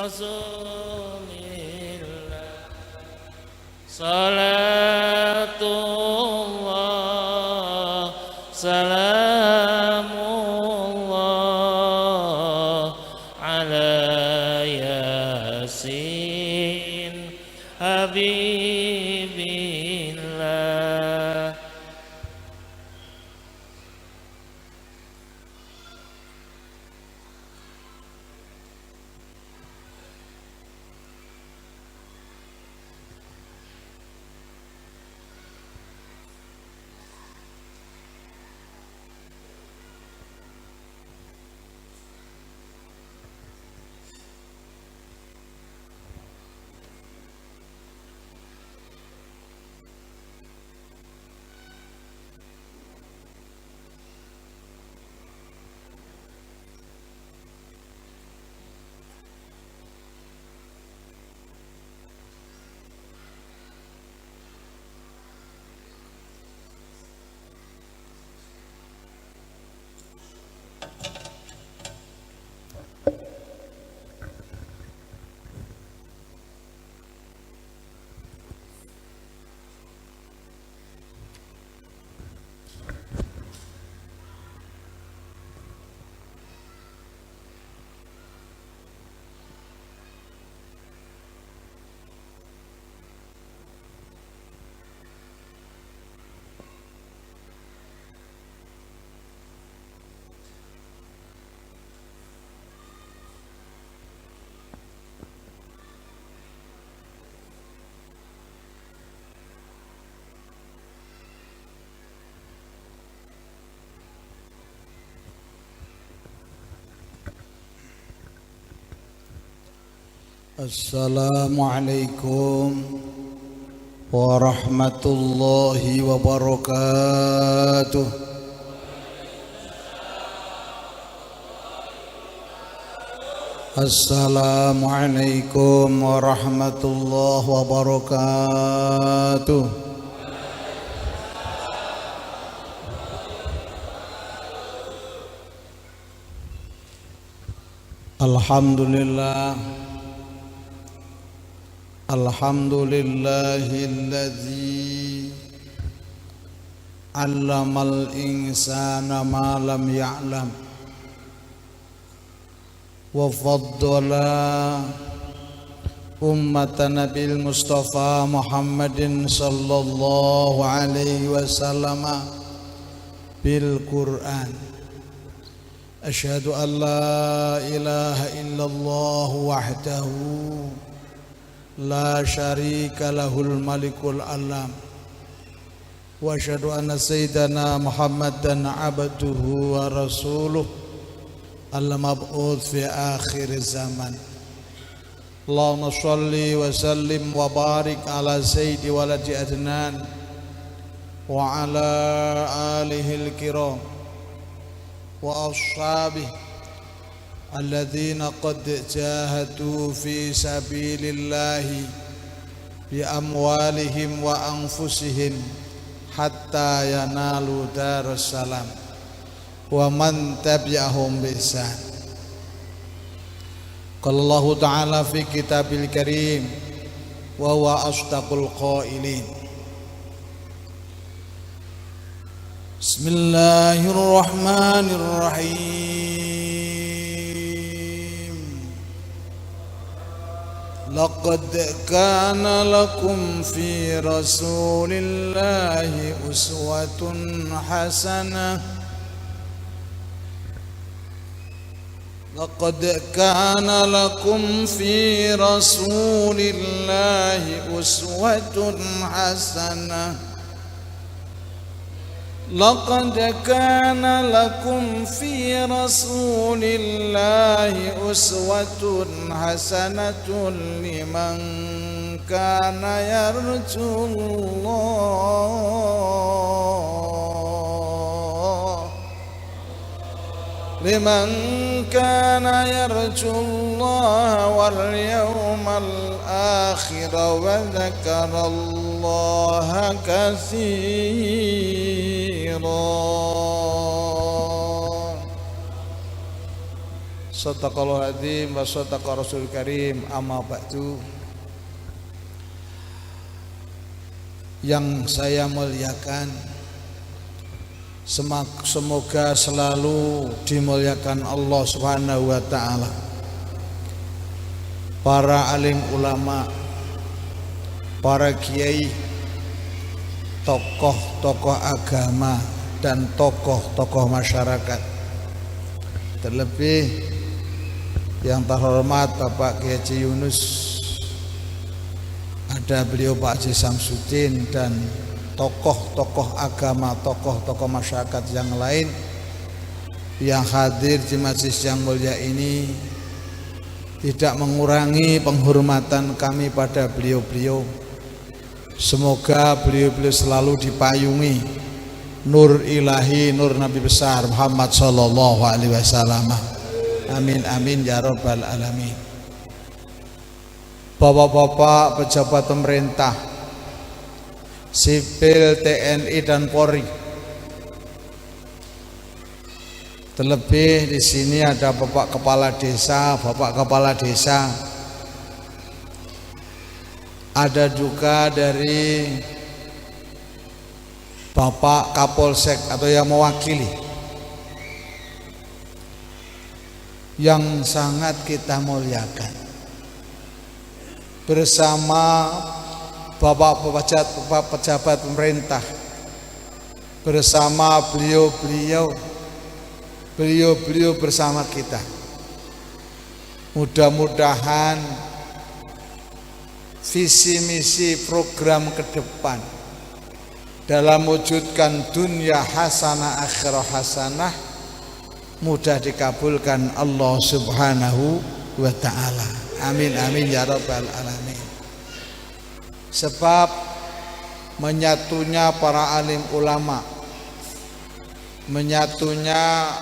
Rasulillah Salatullah Salamullah ala Yasin Habibillah. Assalamualaikum warahmatullahi wabarakatuh. Assalamualaikum warahmatullahi wabarakatuh. Alhamdulillah. Alhamdulillahilladzi 'allamal insana ma lam ya'lam wa faddala ummatan nabil mustafa Muhammadin sallallahu alaihi wasallam bil Qur'an. Asyhadu an la ilaha illallah wahdahu la syarika lahul malikul alam wa asyhadu anna sayyidana Muhammadan abduhu wa rasuluh al-mab'uts fi akhir zaman. Allahumma shalli wa sallim wa barik ala sayyidi waladi adnan wa ala alihi al-kiram wa ashabihi alladzina qad jahadu fi sabilillahi bi amwalihim wa anfusihim hatta yanalu darussalam wa man tabi'ahum bi ihsan. Qala Allah ta'ala fi kitabil karim wa huwa asdaqul qailin. Bismillahirrahmanirrahim. Laqad kana lakum fi rasulillahi uswatun hasanah. Laqad kana lakum fi rasulillahi uswatun hasanah. لقد كان لكم في رسول الله أسوة حسنة لمن كان يرجو الله واليوم الآخر وذكر الله كثيرا. Shadaqallahul adzim wa shadaqa rasul karim. Amma ba'du. Yang saya muliakan, semoga selalu dimuliakan Allah Subhanahu wa taala. Para alim ulama, para kiai, tokoh-tokoh agama dan tokoh-tokoh masyarakat. Terlebih yang terhormat Bapak Kiai Haji Yunus, ada beliau Pak Haji Samsudin, dan tokoh-tokoh agama, tokoh-tokoh masyarakat yang lain yang hadir di majelis yang mulia ini, tidak mengurangi penghormatan kami pada beliau-beliau. Semoga beliau-beliau selalu dipayungi nur ilahi, nur Nabi besar Muhammad sallallahu alaihi wasallam. Amin amin ya rabbal alamin. Bapak-bapak pejabat pemerintah, sipil, TNI dan Polri. Terlebih di sini ada Bapak Kepala Desa, Bapak Kepala Desa. Ada juga dari Bapak Kapolsek atau yang mewakili, yang sangat kita muliakan, bersama Bapak pejabat pemerintah, bersama beliau bersama kita. Mudah-mudahan visi misi program ke depan dalam mewujudkan dunia hasanah akhirah hasanah mudah dikabulkan Allah Subhanahu wa ta'ala. Amin amin ya rabbal alamin. Sebab menyatunya para alim ulama, menyatunya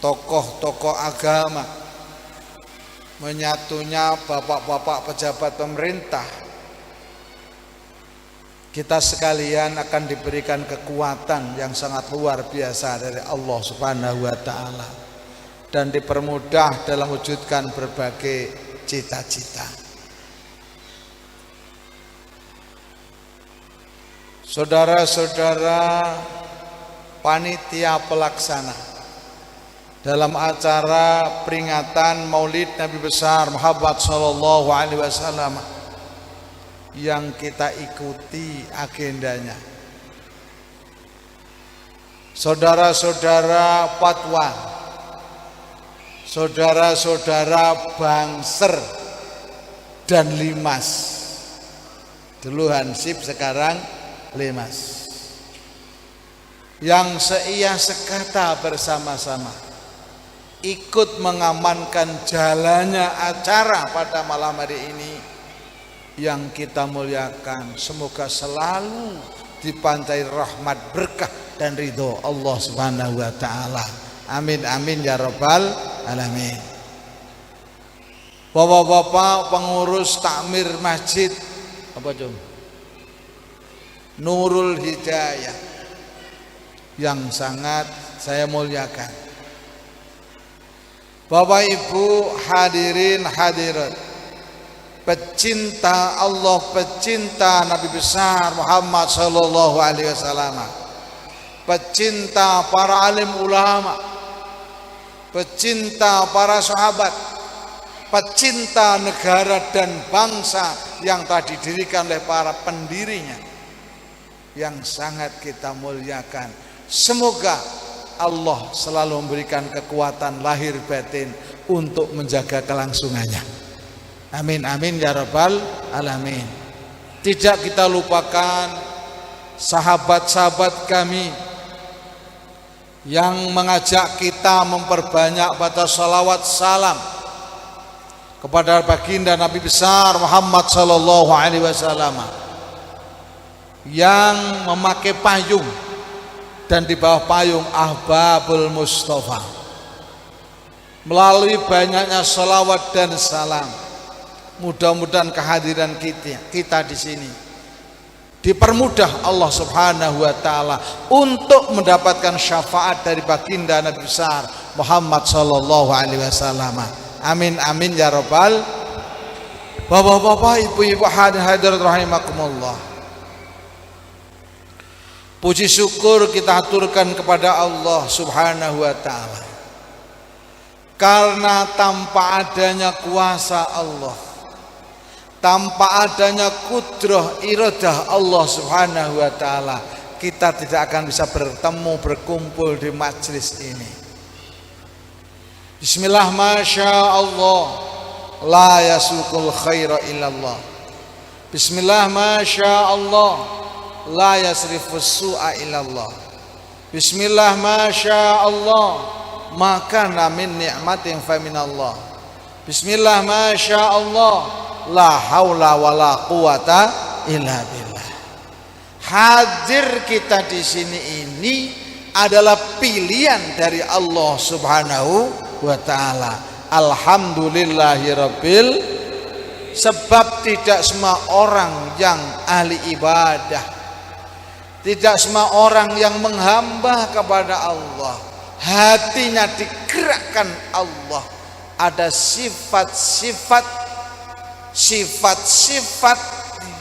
tokoh-tokoh agama, menyatunya bapak-bapak pejabat pemerintah, kita sekalian akan diberikan kekuatan yang sangat luar biasa dari Allah Subhanahu wa ta'ala, dan dipermudah dalam wujudkan berbagai cita-cita. Saudara-saudara panitia pelaksana dalam acara peringatan Maulid Nabi besar Muhammad sallallahu alaihi wasallam yang kita ikuti agendanya, saudara-saudara Patwa, saudara-saudara Bangser dan Limas, dulu Hansip sekarang Limas, yang seia sekata bersama-sama ikut mengamankan jalannya acara pada malam hari ini yang kita muliakan. Semoga selalu dipantai rahmat, berkah dan ridho Allah Subhanahu wa ta'ala. Amin amin ya rabbal alamin. Bapak-bapak pengurus takmir masjid apa cum? Nurul Hidayah yang sangat saya muliakan, Bapak Ibu hadirin hadirat, pecinta Allah, pecinta Nabi besar Muhammad sallallahu alaihi wasallam, pecinta para alim ulama, pecinta para sahabat, pecinta negara dan bangsa yang telah didirikan oleh para pendirinya, yang sangat kita muliakan. Semoga Allah selalu memberikan kekuatan lahir batin untuk menjaga kelangsungannya. Amin amin ya rabbal alamin. Tidak kita lupakan sahabat-sahabat kami yang mengajak kita memperbanyak baca salawat salam kepada baginda Nabi besar Muhammad sallallahu alaihi wasallam, yang memakai payung dan di bawah payung Ahbabul Mustafa. Melalui banyaknya salawat dan salam, mudah-mudahan kehadiran kita di sini dipermudah Allah Subhanahu wa ta'ala untuk mendapatkan syafaat dari baginda Nabi besar Muhammad sallallahu alaihi wasallam. Amin amin ya rabbal. Bapak-bapak, ibu-ibu hadirin rahimakumullah. Puji syukur kita aturkan kepada Allah Subhanahu wa taala. Karena tanpa adanya kuasa Allah, tanpa adanya kudrah iradah Allah Subhanahu wa taala, kita tidak akan bisa bertemu berkumpul di majelis ini. Bismillah, masya Allah, la yasukul khaira illallah. Bismillah, masya Allah, la yasrifus su'a illallah. Bismillah, masya Allah, maka min ni'matin fa minallah. Bismillah, masya Allah, la haula wala quwata illa billah. Hadir kita di sini ini adalah pilihan dari Allah Subhanahu wa ta'ala. Alhamdulillahirabbil, sebab tidak semua orang yang ahli ibadah, tidak semua orang yang menghamba kepada Allah, hatinya digerakkan Allah, ada sifat-sifat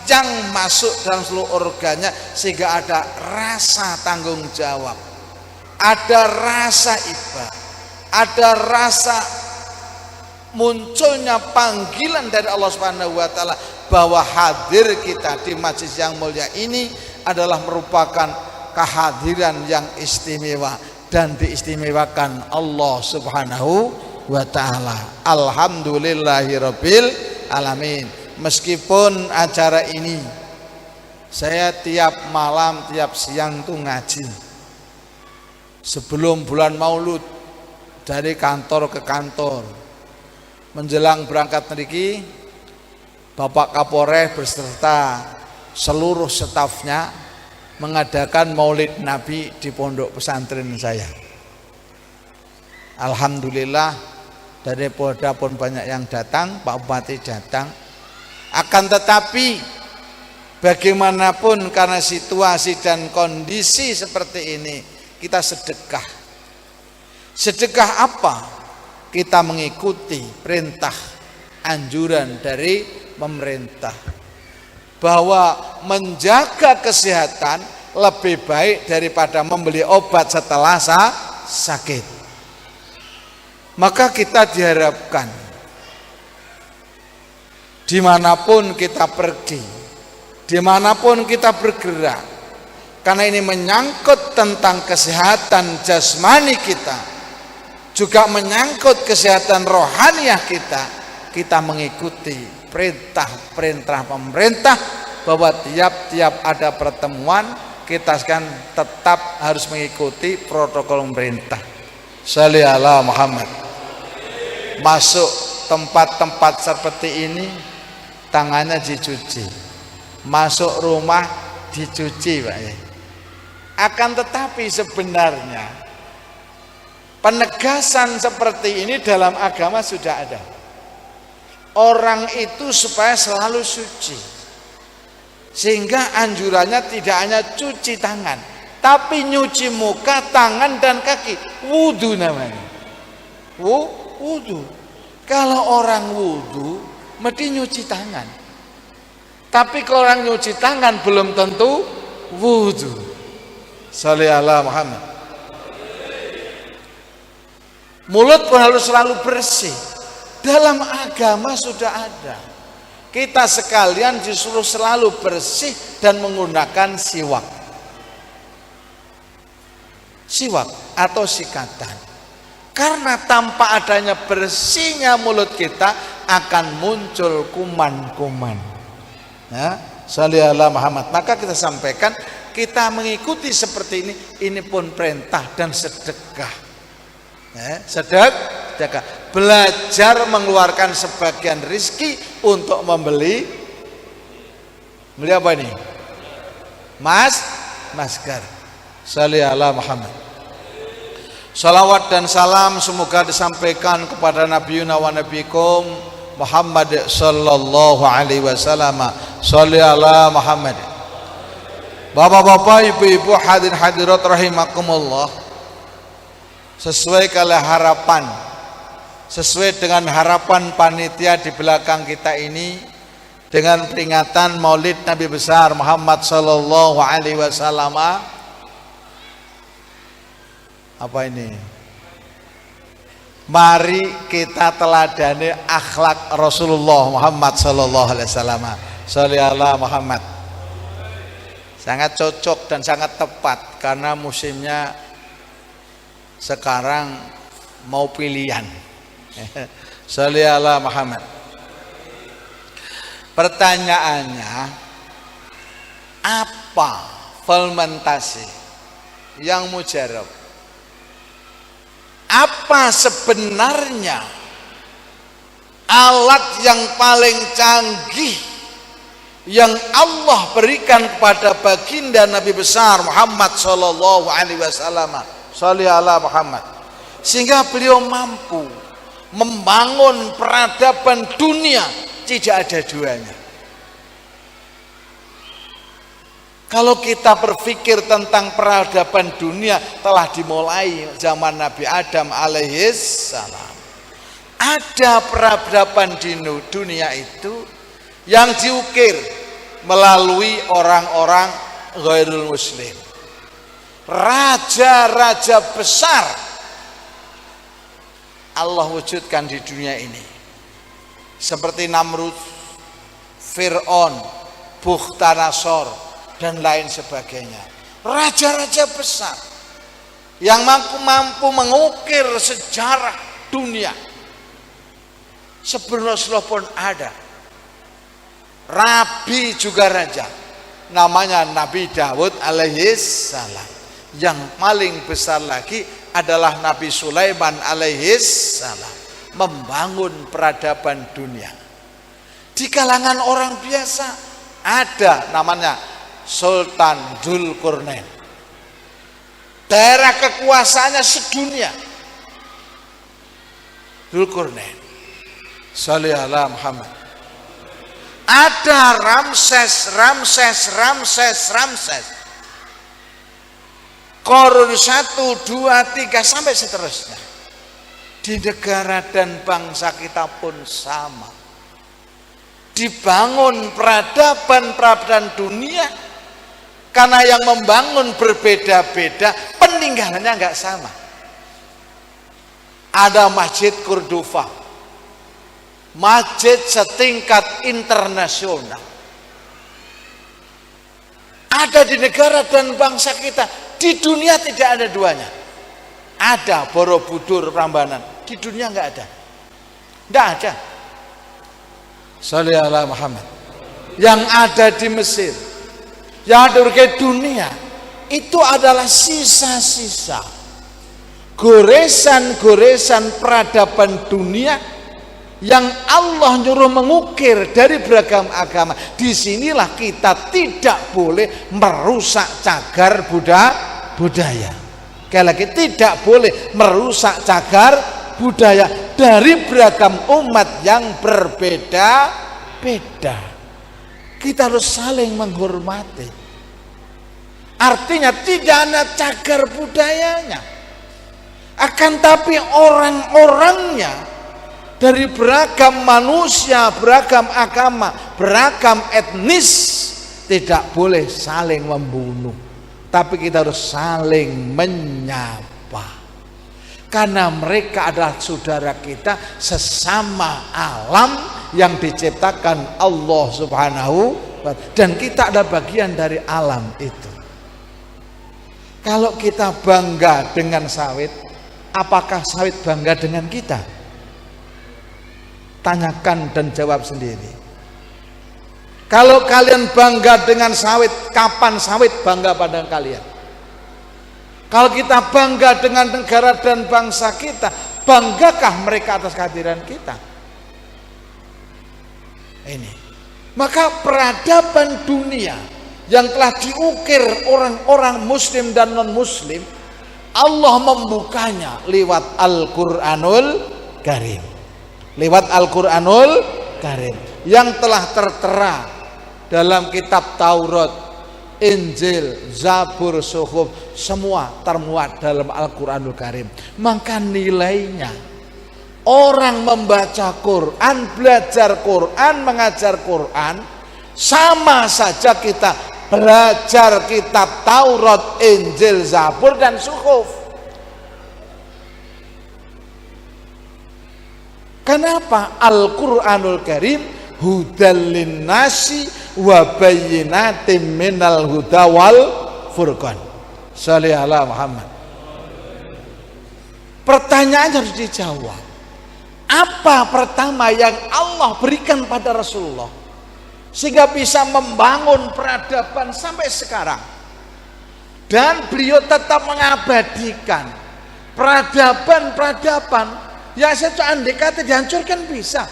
yang masuk dalam seluruh organnya, sehingga ada rasa tanggung jawab, ada rasa ibadah, ada rasa munculnya panggilan dari Allah Subhanahu wa taala bahwa hadir kita di majelis yang mulia ini adalah merupakan kehadiran yang istimewa dan diistimewakan Allah Subhanahu wa taala. Alhamdulillahirabbil alamin. Meskipun acara ini saya tiap malam, tiap siang tuh ngaji. Sebelum bulan Maulud, dari kantor ke kantor, menjelang berangkat niki, Bapak Kapolres beserta seluruh stafnya mengadakan Maulid Nabi di pondok pesantren saya. Alhamdulillah, dari Polda pun banyak yang datang, Pak Bupati datang. Akan tetapi bagaimanapun karena situasi dan kondisi seperti ini, kita sedekah. Sedekah apa? Kita mengikuti perintah anjuran dari pemerintah bahwa menjaga kesehatan lebih baik daripada membeli obat setelah sakit. Maka kita diharapkan dimanapun kita pergi, dimanapun kita bergerak, karena ini menyangkut tentang kesehatan jasmani kita, juga menyangkut kesehatan rohaniah kita, kita mengikuti perintah pemerintah bahwa tiap-tiap ada pertemuan kita kan tetap harus mengikuti protokol pemerintah. Shalli ala Muhammad. Masuk tempat-tempat seperti ini tangannya dicuci, masuk rumah dicuci, Pak. Akan tetapi sebenarnya penegasan seperti ini dalam agama sudah ada. Orang itu supaya selalu suci, sehingga anjurannya tidak hanya cuci tangan, tapi nyuci muka, tangan dan kaki. Wudu namanya. Wudu. Kalau orang wudu mesti nyuci tangan, tapi kalau orang nyuci tangan belum tentu wudu. Shalli ala Muhammad. Mulut pun harus selalu bersih. Dalam agama sudah ada. Kita sekalian disuruh selalu bersih dan menggunakan siwak. Siwak atau sikatan. Karena tanpa adanya bersihnya mulut kita akan muncul kuman-kuman. Ya, shalli ala Muhammad. Maka kita sampaikan, kita mengikuti seperti ini pun perintah dan sedekah. Ya, sedekah. Belajar mengeluarkan sebagian rizki untuk membeli apa ini? Masker. Shalli ala Muhammad. Salawat dan salam semoga disampaikan kepada Nabiyuna wa Nabikum Muhammad sallallahu alaihi wasallam. Shalli ala Muhammad. Bapak-bapak, ibu-ibu, hadirin hadirat rahimakumullah. sesuai kalau harapan, sesuai dengan harapan panitia di belakang kita ini, dengan peringatan Maulid Nabi besar Muhammad sallallahu alaihi wasallam. Apa ini? Mari kita teladani akhlak Rasulullah Muhammad sallallahu alaihi wasallam. Shalli ala Muhammad. Sangat cocok dan sangat tepat karena musimnya sekarang mau pilihan. Shalli ala Muhammad. Pertanyaannya, apa fermentasi yang mujarab? Apa sebenarnya alat yang paling canggih yang Allah berikan kepada baginda Nabi besar Muhammad sallallahu alaihi wasallam, shalli ala Muhammad, sehingga beliau mampu membangun peradaban dunia tidak ada duanya. Kalau kita berpikir tentang peradaban dunia telah dimulai zaman Nabi Adam alaihissalam. Ada peradaban di dunia itu yang diukir melalui orang-orang ghairul muslim. Raja-raja besar Allah wujudkan di dunia ini. Seperti Namrud, Fir'aun, Bukhtanasor dan lain sebagainya. Raja-raja besar yang mampu mengukir sejarah dunia. Sebelum Rasulullah pun ada. Rabi juga raja, namanya Nabi Dawud alaihissalam. Yang paling besar lagi adalah Nabi Sulaiman alaihissalam, membangun peradaban dunia. Di kalangan orang biasa ada namanya Sultan Dzulqarnain. Daerah kekuasaannya sedunia. Dzulqarnain. Shalli ala Muhammad. Ada Ramses. Korun 1, 2, 3 sampai seterusnya. Di negara dan bangsa kita pun sama. Dibangun peradaban dunia karena yang membangun berbeda-beda, peninggalannya nggak sama. Ada Masjid Cordoba, masjid setingkat internasional. Ada di negara dan bangsa kita, di dunia tidak ada duanya. Ada Borobudur Prambanan, di dunia nggak ada, nggak ada. Shalli ala Muhammad. Yang ada di Mesir, yang ada di dunia, itu adalah sisa-sisa goresan-goresan peradaban dunia yang Allah nyuruh mengukir dari beragam agama. Disinilah kita tidak boleh merusak cagar budaya. Sekali lagi, tidak boleh merusak cagar budaya dari beragam umat yang berbeda-beda. Kita harus saling menghormati. Artinya tidak ada cagar budayanya, akan tapi orang-orangnya dari beragam manusia, beragam agama, beragam etnis, tidak boleh saling membunuh, tapi kita harus saling menyapa. Karena mereka adalah saudara kita, sesama alam yang diciptakan Allah Subhanahu wa ta'ala, dan kita adalah bagian dari alam itu. Kalau kita bangga dengan sawit, apakah sawit bangga dengan kita? Tanyakan dan jawab sendiri. Kalau kalian bangga dengan sawit, kapan sawit bangga pada kalian? Kalau kita bangga dengan negara dan bangsa kita, banggakah mereka atas kehadiran kita? Ini. Maka peradaban dunia yang telah diukir orang-orang muslim dan non-muslim, Allah membukanya lewat Al-Quranul Karim. Lewat Al-Quranul Karim yang telah tertera dalam kitab Taurat, Injil, Zabur, Suhuf, semua termuat dalam Al-Quranul Karim. Maka nilainya orang membaca Quran, belajar Quran, mengajar Quran, sama saja kita belajar kitab Taurat, Injil, Zabur, dan Suhuf. Kenapa? Al-Quranul Karim hudal linnasi wa bayyinatin minal huda wal furqan. Shalli ala Muhammad. Pertanyaan harus dijawab. Apa pertama yang Allah berikan pada Rasulullah sehingga bisa membangun peradaban sampai sekarang, dan beliau tetap mengabadikan peradaban yang andai kata dihancurkan bisa.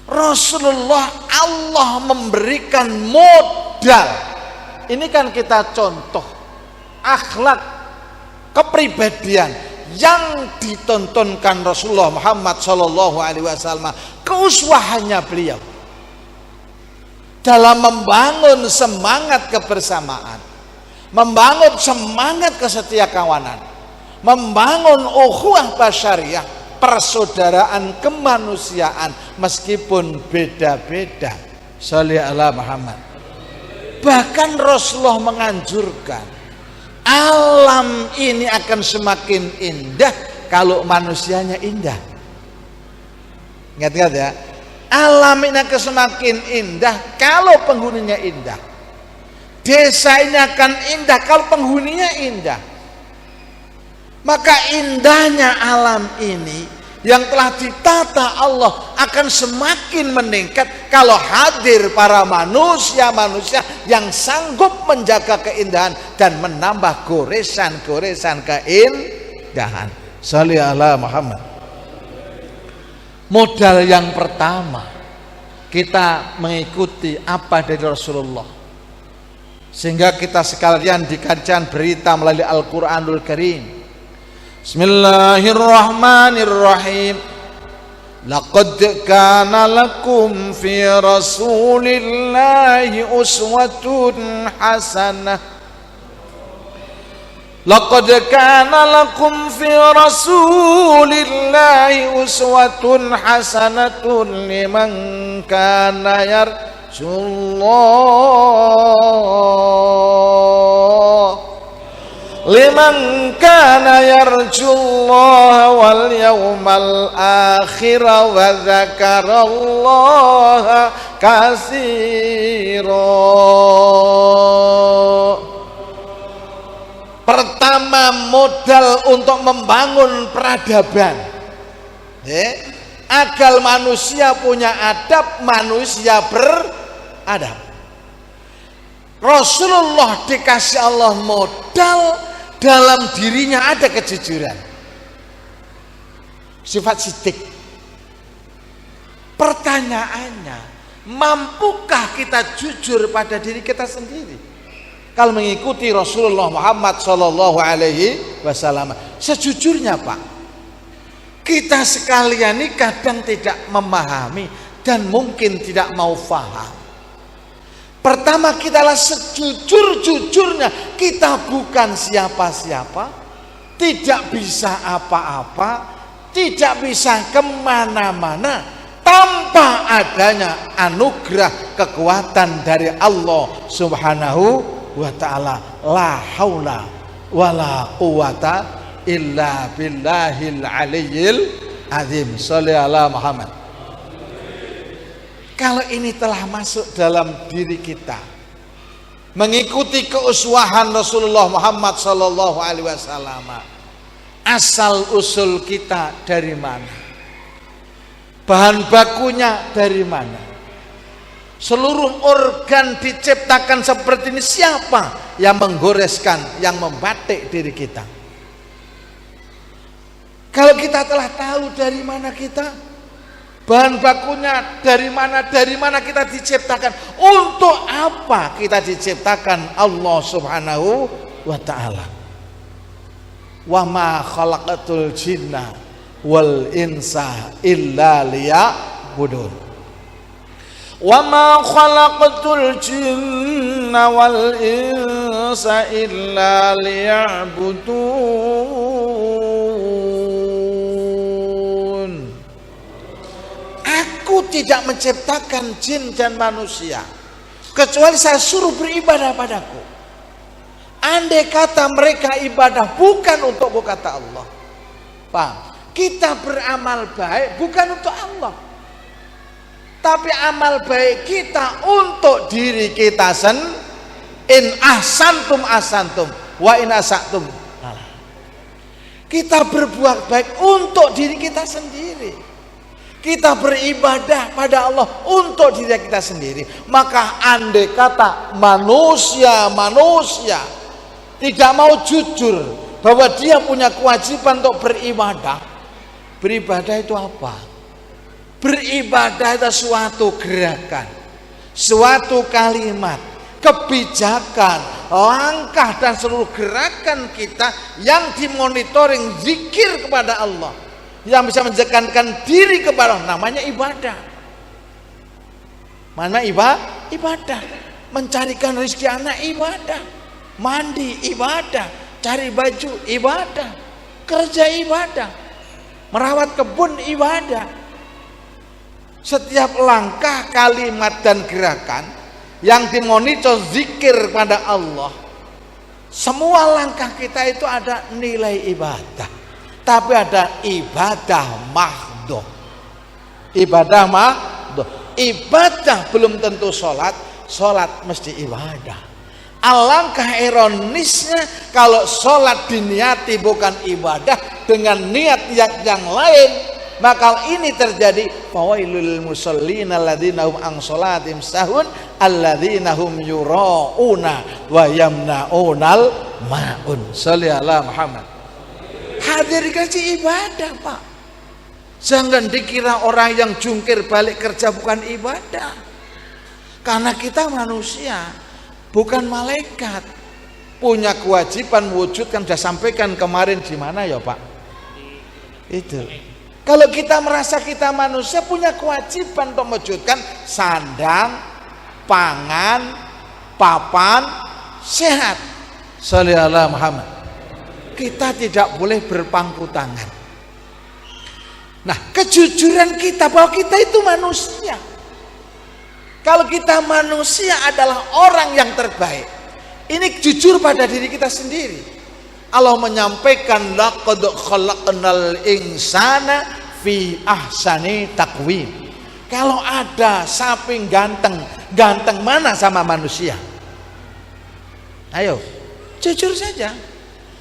Rasulullah Allah memberikan modal. Ini kan kita contoh akhlak kepribadian yang ditontonkan Rasulullah Muhammad Sallallahu Alaihi Wasallam, keuswahannya beliau dalam membangun semangat kebersamaan, membangun semangat kesetiakawanan, membangun ukhuwah basyariah, persaudaraan kemanusiaan meskipun beda-beda. Shalli ala Muhammad. Bahkan Rasulullah menganjurkan alam ini akan semakin indah kalau manusianya indah. Ingat-ingat ya, alam ini akan semakin indah kalau penghuninya indah. Desa ini akan indah kalau penghuninya indah. Maka indahnya alam ini yang telah ditata Allah akan semakin meningkat kalau hadir para manusia-manusia yang sanggup menjaga keindahan dan menambah goresan-goresan keindahan. Shalli ala Muhammad. Modal yang pertama, kita mengikuti apa dari Rasulullah, sehingga kita sekalian dikajian berita melalui Al-Quranul Karim. Bismillahirrahmanirrahim. Laqad kana lakum fi Rasulillahi uswatun hasanah. Laqad kana lakum fi Rasulillahi uswatun hasanatun liman kana yarjullah yarjullaha wal yawmal akhir wa dzakarallaha katsira. Pertama, modal untuk membangun peradaban, agar manusia punya adab, manusia beradab. Rasulullah dikasih Allah modal, dalam dirinya ada kejujuran, sifat sidik. Pertanyaannya, mampukah kita jujur pada diri kita sendiri kalau mengikuti Rasulullah Muhammad Sallallahu Alaihi Wasallam? Sejujurnya Pak, kita sekalian ini kadang tidak memahami dan mungkin tidak mau faham. Pertama, kita lah sejujur-jujurnya kita bukan siapa-siapa, tidak bisa apa-apa, tidak bisa kemana-mana tanpa adanya anugerah kekuatan dari Allah Subhanahu wa ta'ala. La haula wala quwata illa billahil aliyyil azim. Shalli ala Muhammad. Kalau ini telah masuk dalam diri kita, mengikuti keuswahan Rasulullah Muhammad Sallallahu Alaihi Wasallam, asal usul kita dari mana? Bahan bakunya dari mana? Seluruh organ diciptakan seperti ini, siapa yang menggoreskan, yang membatik diri kita? Kalau kita telah tahu dari mana kita, bahan bakunya dari mana kita diciptakan, untuk apa kita diciptakan Allah Subhanahu wa ta'ala. Wa ma khalaqatul jinna wal insa illa liya'budun. Wa ma khalaqtul jinna wal insa illa liya'budun. Aku tidak menciptakan jin dan manusia kecuali saya suruh beribadah padaku. Andai kata mereka ibadah bukan untuk kata Allah, paham? Kita beramal baik bukan untuk Allah, tapi amal baik kita untuk diri kita in ahsantum ahsantum wa in asatum. Kita berbuat baik untuk diri kita sendiri. Kita beribadah pada Allah untuk diri kita sendiri. Maka andai kata manusia tidak mau jujur bahwa dia punya kewajiban untuk beribadah. Beribadah itu apa? Beribadah itu suatu gerakan, suatu kalimat, kebijakan, langkah dan seluruh gerakan kita yang dimonitoring zikir kepada Allah, yang bisa menjekankan diri kepada Allah, namanya ibadah. Mana ibadah? Mencarikan rezeki anak ibadah, mandi ibadah, cari baju ibadah, kerja ibadah, merawat kebun ibadah. Setiap langkah, kalimat dan gerakan yang dimonitor zikir pada Allah, semua langkah kita itu ada nilai ibadah. Tapi ada ibadah mahdoh. Ibadah belum tentu sholat mesti ibadah. Alangkah ironisnya kalau sholat diniati bukan ibadah dengan niat yang lain, maka ini terjadi fawailul musallin alladzina hum an sholatim sahun alladzina hum yurauna wa yamnaunal maun. Shalli ala Muhammad. Hadir kaji ibadah, Pak. Jangan dikira orang yang jungkir balik kerja bukan ibadah. Karena kita manusia, bukan malaikat. Punya kewajiban wujudkan, sudah sampaikan kemarin di mana ya, Pak? Itu. Kalau kita merasa kita manusia punya kewajiban untuk mewujudkan sandang, pangan, papan, sehat. Shalli ala Muhammad. Kita tidak boleh berpangku tangan. Nah, kejujuran kita bahwa kita itu manusia. Kalau kita manusia adalah orang yang terbaik. Ini jujur pada diri kita sendiri. Allah menyampaikan laqad khalaqnal insana fi ahsani taqwim. Kalau ada sapi ganteng mana sama manusia? Ayo, jujur saja.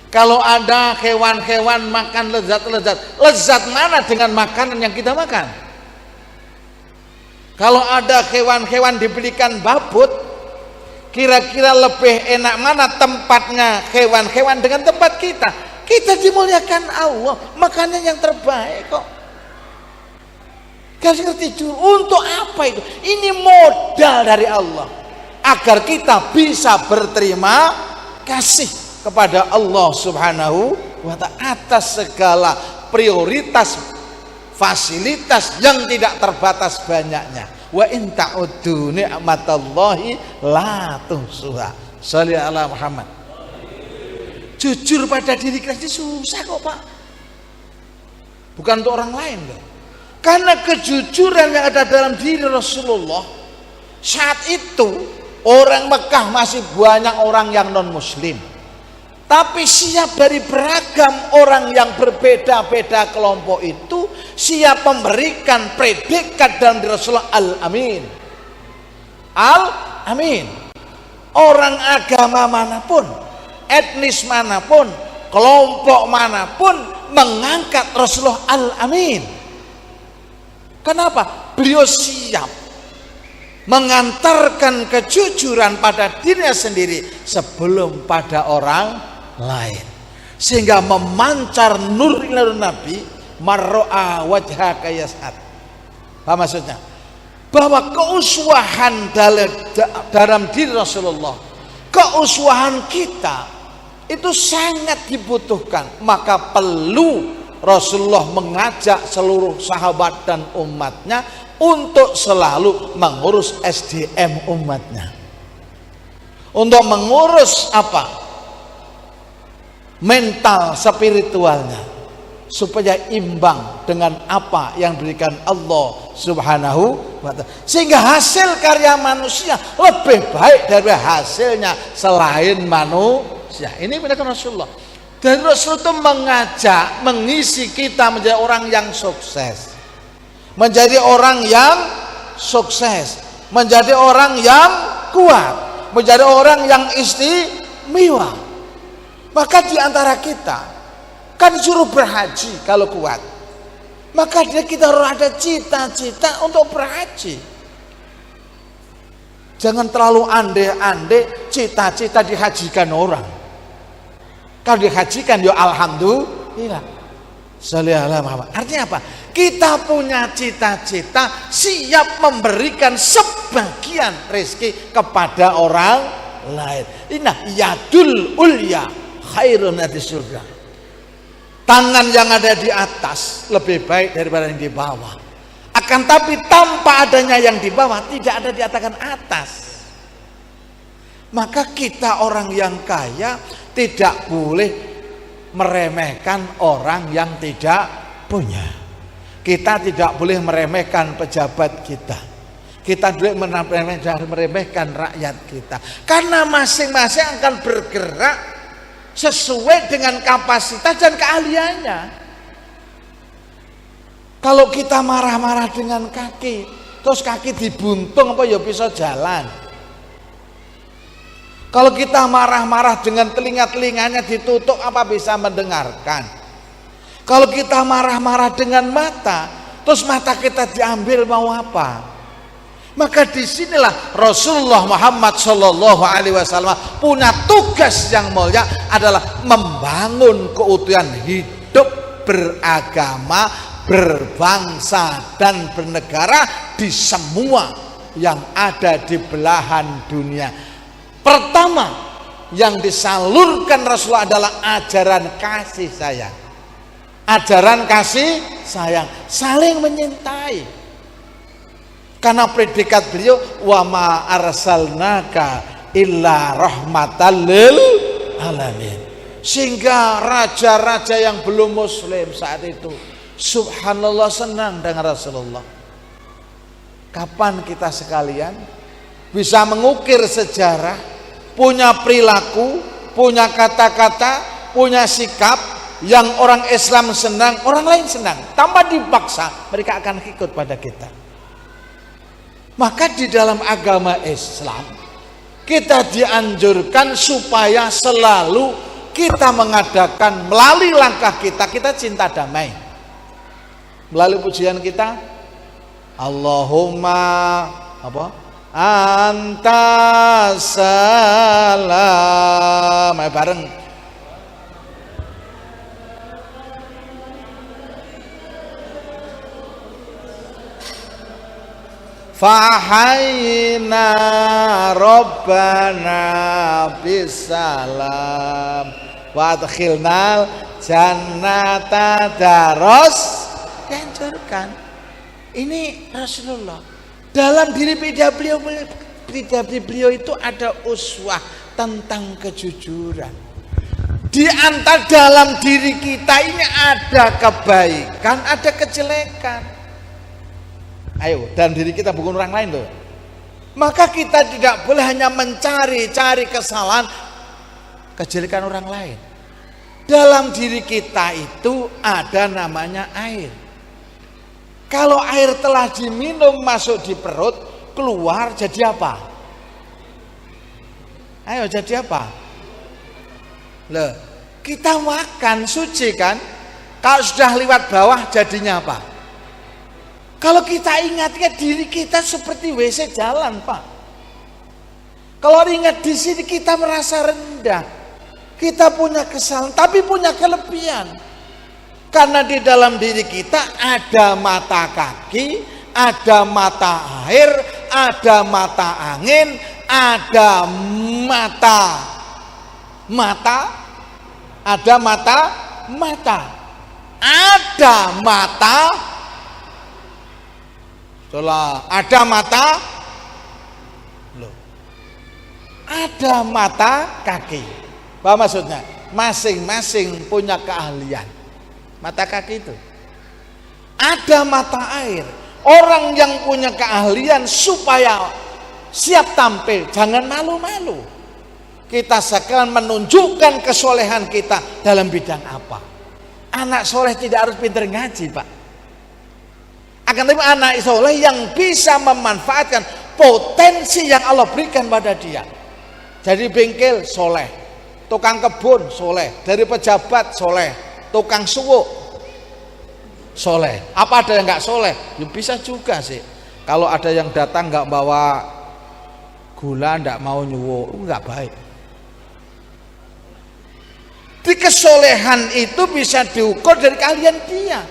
Kalau ada hewan-hewan makan lezat mana dengan makanan yang kita makan? Kalau ada hewan-hewan diberikan babut, kira-kira lebih enak mana tempatnya hewan-hewan dengan tempat kita? Kita dimuliakan Allah, makanya yang terbaik kok. Kasih jujur, untuk apa itu? Ini modal dari Allah agar kita bisa berterima kasih kepada Allah Subhanahu wa ta'ala atas segala prioritas fasilitas yang tidak terbatas banyaknya. Wa in ta'uddu ni'matallahi la tuhsuha. Shalli ala Muhammad. Jujur pada diri kita susah kok, Pak. Bukan untuk orang lain loh. Karena kejujuran yang ada dalam diri Rasulullah saat itu, orang Mekah masih banyak orang yang non muslim, tapi siap dari beragam orang yang berbeda-beda kelompok itu siap memberikan predikat dalam diri Rasulullah Al-Amin. Al-Amin. Orang agama manapun, etnis manapun, kelompok manapun mengangkat Rasulullah Al-Amin. Kenapa? Beliau siap mengantarkan kejujuran pada dirinya sendiri sebelum pada orang lain, sehingga memancar nur Nabi marro'a wajhaka yas'ad. Apa maksudnya? Bahwa keuswahan dalam diri Rasulullah, keuswahan kita itu sangat dibutuhkan. Maka perlu Rasulullah mengajak seluruh sahabat dan umatnya untuk selalu mengurus SDM umatnya, untuk mengurus apa? Mental spiritualnya, supaya imbang dengan apa yang diberikan Allah Subhanahu wa ta'ala, sehingga hasil karya manusia lebih baik dari hasilnya selain manusia. Ini benar Rasulullah. Dan Rasul itu mengajak, mengisi kita menjadi orang yang sukses, menjadi orang yang sukses, menjadi orang yang kuat, menjadi orang yang istimewa. Maka di antara kita kan disuruh berhaji kalau kuat, maka kita harus ada cita-cita untuk berhaji. Jangan terlalu andai-andai cita-cita dihajikan orang. Kalau dihajikan ya alhamdulillah. Artinya apa? Kita punya cita-cita, siap memberikan sebagian rezeki kepada orang lain. Inna yadul ulya khairun di surga. Tangan yang ada di atas lebih baik daripada yang di bawah. Akan tapi tanpa adanya yang di bawah, tidak ada di atas. Maka kita orang yang kaya tidak boleh meremehkan orang yang tidak punya. Kita tidak boleh meremehkan pejabat kita. Kita tidak meremehkan rakyat kita. Karena masing-masing akan bergerak sesuai dengan kapasitas dan keahliannya. Kalau kita marah-marah dengan kaki, terus kaki dibuntung apa ya bisa jalan. Kalau kita marah-marah dengan telinga-telinganya ditutup apa bisa mendengarkan. Kalau kita marah-marah dengan mata, terus mata kita diambil mau apa? Maka disinilah Rasulullah Muhammad SAW punya tugas yang mulia adalah membangun keutuhan hidup beragama, berbangsa dan bernegara di semua yang ada di belahan dunia. Pertama yang disalurkan Rasulullah adalah ajaran kasih sayang, ajaran kasih sayang, saling menyintai. Karena predikat beliau wa ma arsalnaka illa rahmatan lil alamin. Sehingga raja-raja yang belum muslim saat itu subhanallah senang dengan Rasulullah. Kapan kita sekalian bisa mengukir sejarah, punya perilaku, punya kata-kata, punya sikap yang orang Islam senang, orang lain senang, tanpa dipaksa mereka akan ikut pada kita. Maka di dalam agama Islam kita dianjurkan supaya selalu kita mengadakan melalui langkah kita cinta damai. Melalui pujian kita Allahumma apa? Anta salam. Bareng. Fahayna Rabbana bisalam wa adkhilnal jannata daros. Dianjurkan. Ini Rasulullah. Dalam diri beliau itu ada uswah tentang kejujuran. Di antara dalam diri kita ini ada kebaikan, ada kejelekan. Ayo, dalam diri kita bukan orang lain loh. Maka kita tidak boleh hanya mencari kesalahan, kejelekan orang lain. Dalam diri kita itu ada namanya air. Kalau air telah diminum masuk di perut, keluar jadi apa? Ayo, jadi apa? Loh, kita makan suci kan? Kalau sudah lewat bawah jadinya apa? Kalau kita ingat diri kita seperti WC jalan, Pak. Kalau ingat di sini kita merasa rendah. Kita punya kesalahan, tapi punya kelebihan. Karena di dalam diri kita ada mata kaki, ada mata air, ada mata angin, ada ada mata. Itulah ada mata, loh, ada mata kaki. Apa maksudnya? Masing-masing punya keahlian. Mata kaki itu. Ada mata air. Orang yang punya keahlian supaya siap tampil, jangan malu-malu. Kita sekarang menunjukkan kesolehan kita dalam bidang apa. Anak soleh tidak harus pintar ngaji, Pak. Akan tetapi anak soleh yang bisa memanfaatkan potensi yang Allah berikan pada dia. Jadi bengkel soleh, tukang kebun soleh, dari pejabat soleh, tukang suwuk soleh. Apa ada yang nggak soleh? Ya bisa juga sih. Kalau ada yang datang nggak bawa gula, nggak mau nyuwuk, nggak baik. Di kesolehan itu bisa diukur dari kalian dia.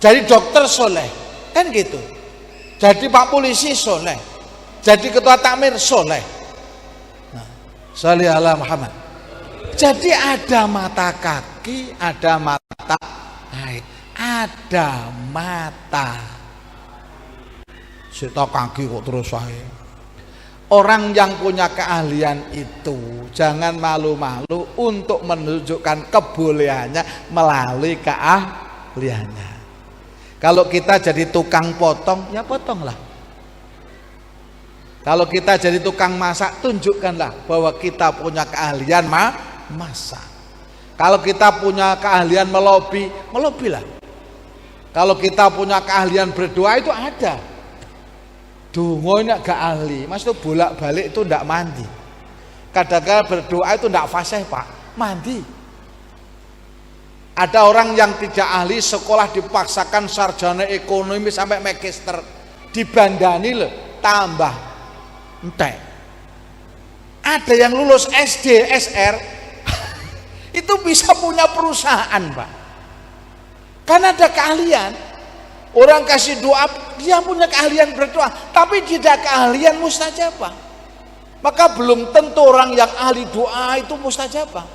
Jadi dokter soleh, kan gitu. Jadi pak polisi soleh, jadi ketua takmir soleh. Nah, sholli ala Muhammad. Jadi ada mata kaki, ada mata air, ada mata. Sita kaki kok terus saya. Orang yang punya keahlian itu jangan malu-malu untuk menunjukkan kebolehannya melalui keahliannya. Kalau kita jadi tukang potong, ya potonglah. Kalau kita jadi tukang masak, tunjukkanlah bahwa kita punya keahlian masak. Kalau kita punya keahlian melobi, melobilah. Kalau kita punya keahlian berdoa, itu ada. Dungo ini gak ahli, maksudnya bolak-balik itu ndak mandi. Kadang-kadang berdoa itu ndak fasih, Pak, mandi. Ada orang yang tidak ahli, sekolah dipaksakan sarjana ekonomi sampai magister, dibandani loh, tambah entek. Ada yang lulus SD, SR itu bisa punya perusahaan, Pak, karena ada keahlian. Orang kasih doa, dia punya keahlian berdoa, tapi tidak keahlian mustajabah. Maka belum tentu orang yang ahli doa itu mustajabah.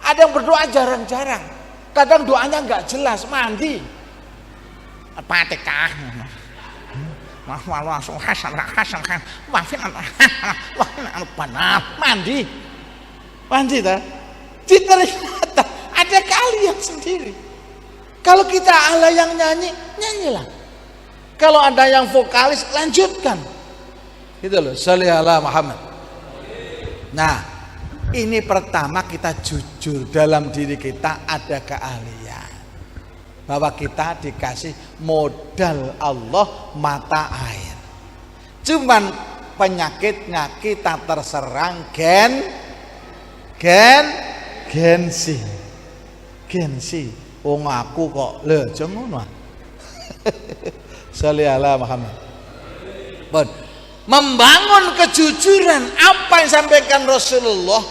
Ada yang berdoa jarang-jarang, kadang doanya nggak jelas, mandi. Fatihah. Mandi. Mandi ta? Ternyata ada keahlian sendiri. Kalau kita ala yang nyanyi, nyanyilah. Kalau ada yang vokalis, lanjutkan. Gitu loh, sholli ala Muhammad. Nah, ini pertama kita jujur dalam diri kita ada keahlian. Bahwa kita dikasih modal Allah mata air. Cuman penyakitnya kita terserang gengsi. Wong aku kok lho aja ngono. Sholli ala Muhammad. Membangun kejujuran apa yang disampaikan Rasulullah,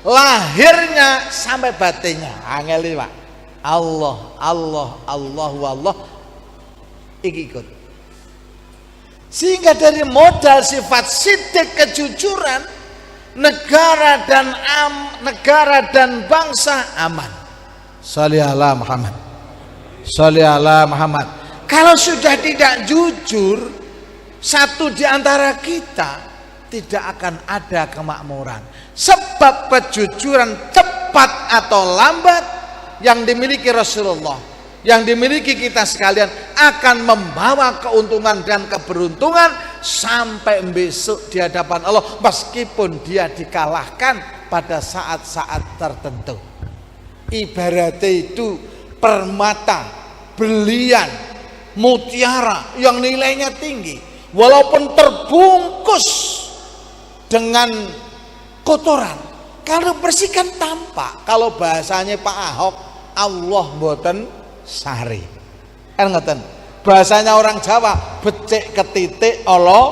lahirnya sampai batinnya. Angel Pak. Allah ikut. Sehingga dari modal sifat sidik kejujuran, negara dan bangsa aman. Sholli ala Muhammad. Sholli ala Muhammad. Kalau sudah tidak jujur, satu di antara kita, tidak akan ada kemakmuran. Sebab kejujuran cepat atau lambat yang dimiliki Rasulullah, yang dimiliki kita sekalian, akan membawa keuntungan dan keberuntungan sampai besok di hadapan Allah, meskipun dia dikalahkan pada saat-saat tertentu. Ibaratnya itu permata, berlian, mutiara yang nilainya tinggi, walaupun terbungkus dengan kotoran, kalau bersihkan tampak. Kalau bahasanya Pak Ahok, Allah mboten sari, kan ngoten. Bahasanya orang Jawa, becik ketitik Allah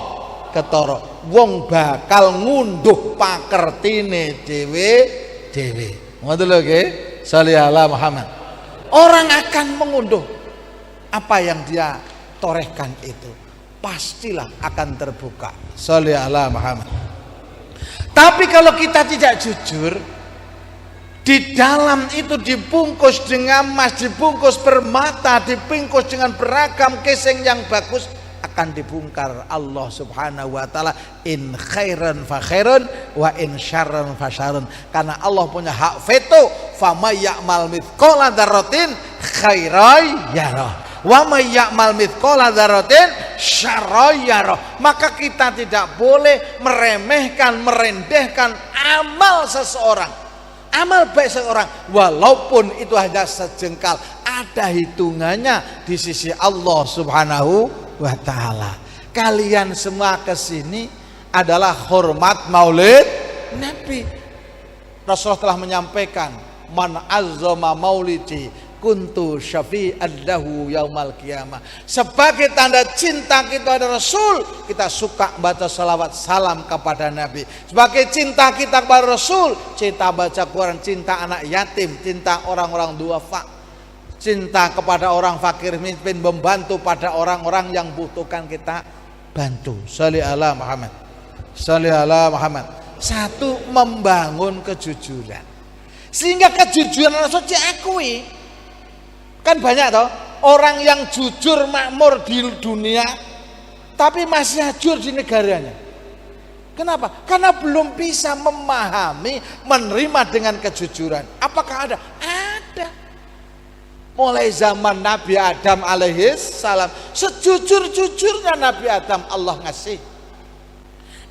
ketara. Wong bakal ngunduh pakertine dhewe. Ngoten lho nggih. Sholli ala Muhammad. Orang akan mengunduh apa yang dia torehkan itu, pastilah akan terbuka. Sholli ala Muhammad. Tapi kalau kita tidak jujur, Di dalam itu dibungkus dengan emas, dibungkus permata, dibungkus dengan beragam casing yang bagus, akan dibongkar Allah Subhanahu wa taala. In khairan fa khairun wa in syarran fa syarrun. Karena Allah punya hak veto. Fa may ya'mal mithqala dzarratin khairan yarah wa may ya'mal mithqala dzarratin syarran yarah. Maka kita tidak boleh meremehkan, merendahkan amal seseorang, amal baik seseorang, walaupun itu hanya sejengkal, ada hitungannya di sisi Allah Subhanahu wa ta'ala. Kalian semua kesini adalah hormat maulid Nabi. Rasulullah telah menyampaikan, man azzama maulidi kuntu syafi'an lahu yaumal qiyamah. Sebagai tanda cinta kita ada Rasul, kita suka baca salawat salam kepada Nabi. Sebagai cinta kita kepada Rasul, cinta baca Quran, cinta anak yatim, cinta orang-orang duafa, cinta kepada orang fakir miskin, membantu pada orang-orang yang butuhkan, kita bantu. Sholli ala Muhammad, sholli ala Muhammad. Satu, membangun kejujuran, sehingga kejujuran Rasul diakui. Kan banyak toh orang yang jujur makmur di dunia tapi masih hancur di negaranya. Kenapa? Karena belum bisa memahami, menerima dengan kejujuran. Apakah ada? Ada. Mulai zaman Nabi Adam alaihis salam, sejujur-jujurnya Nabi Adam Allah ngasih.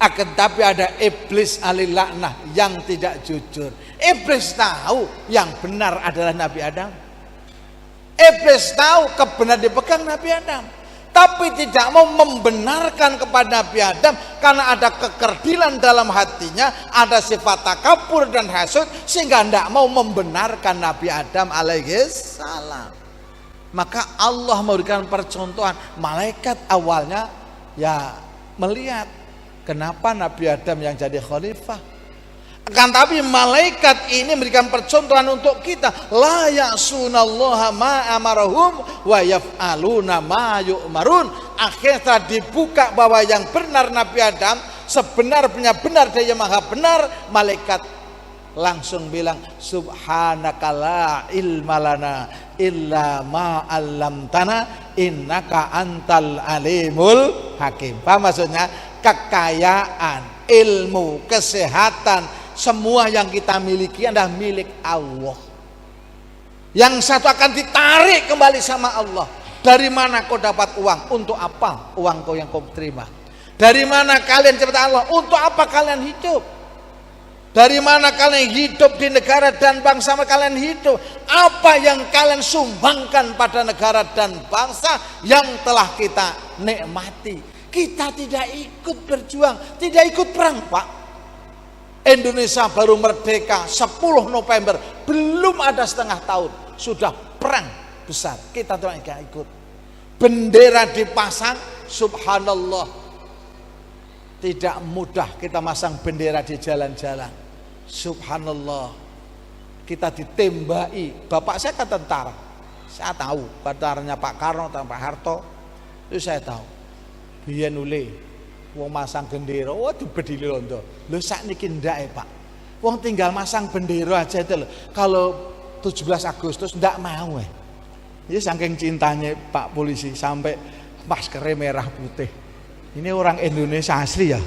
Akan tapi ada iblis alilaknah yang tidak jujur. Iblis tahu yang benar adalah Nabi Adam. Iblis tahu kebenaran dipegang Nabi Adam, tapi tidak mau membenarkan kepada Nabi Adam karena ada kekerdilan dalam hatinya, ada sifat takabur dan hasud, sehingga tidak mau membenarkan Nabi Adam alaihis salam. Maka Allah memberikan percontohan. Malaikat awalnya ya melihat kenapa Nabi Adam yang jadi khalifah. Kan tapi malaikat ini memberikan percontohan untuk kita, la ya'sunallaha ma amarahum wa yaf'aluna ma yu'marun. Akhirnya dibuka bahwa yang benar Nabi Adam, sebenar-benar benar dia maha benar. Malaikat langsung bilang, subhanaka la ilma lana illa ma 'allamtana innaka antal alimul hakim. Apa maksudnya? Kekayaan, ilmu, kesehatan, semua yang kita miliki adalah milik Allah. Yang satu akan ditarik kembali sama Allah. Dari mana kau dapat uang? Untuk apa uang kau yang kau terima? Dari mana kalian cerita Allah? Untuk apa kalian hidup? Dari mana kalian hidup di negara dan bangsa kalian hidup? Apa yang kalian sumbangkan pada negara dan bangsa yang telah kita nikmati? Kita tidak ikut berjuang, tidak ikut perang, Pak. Indonesia baru merdeka 10 November, belum ada setengah tahun sudah perang besar. Kita tidak ikut. Bendera dipasang, subhanallah. Tidak mudah kita masang bendera di jalan-jalan. Subhanallah. Kita ditembaki. Bapak saya kan tentara. Saya tahu tentaranya Pak Karno dan Pak Harto. Itu saya tahu. Biyen ule wong masang bendera, waduh bedili londo. Lho sakniki ndak Pak. Wong tinggal masang bendera aja itu loh. Kalau 17 Agustus ndak mau Ya saking cintanya Pak Polisi sampai maskernya merah putih. Ini orang Indonesia asli ya.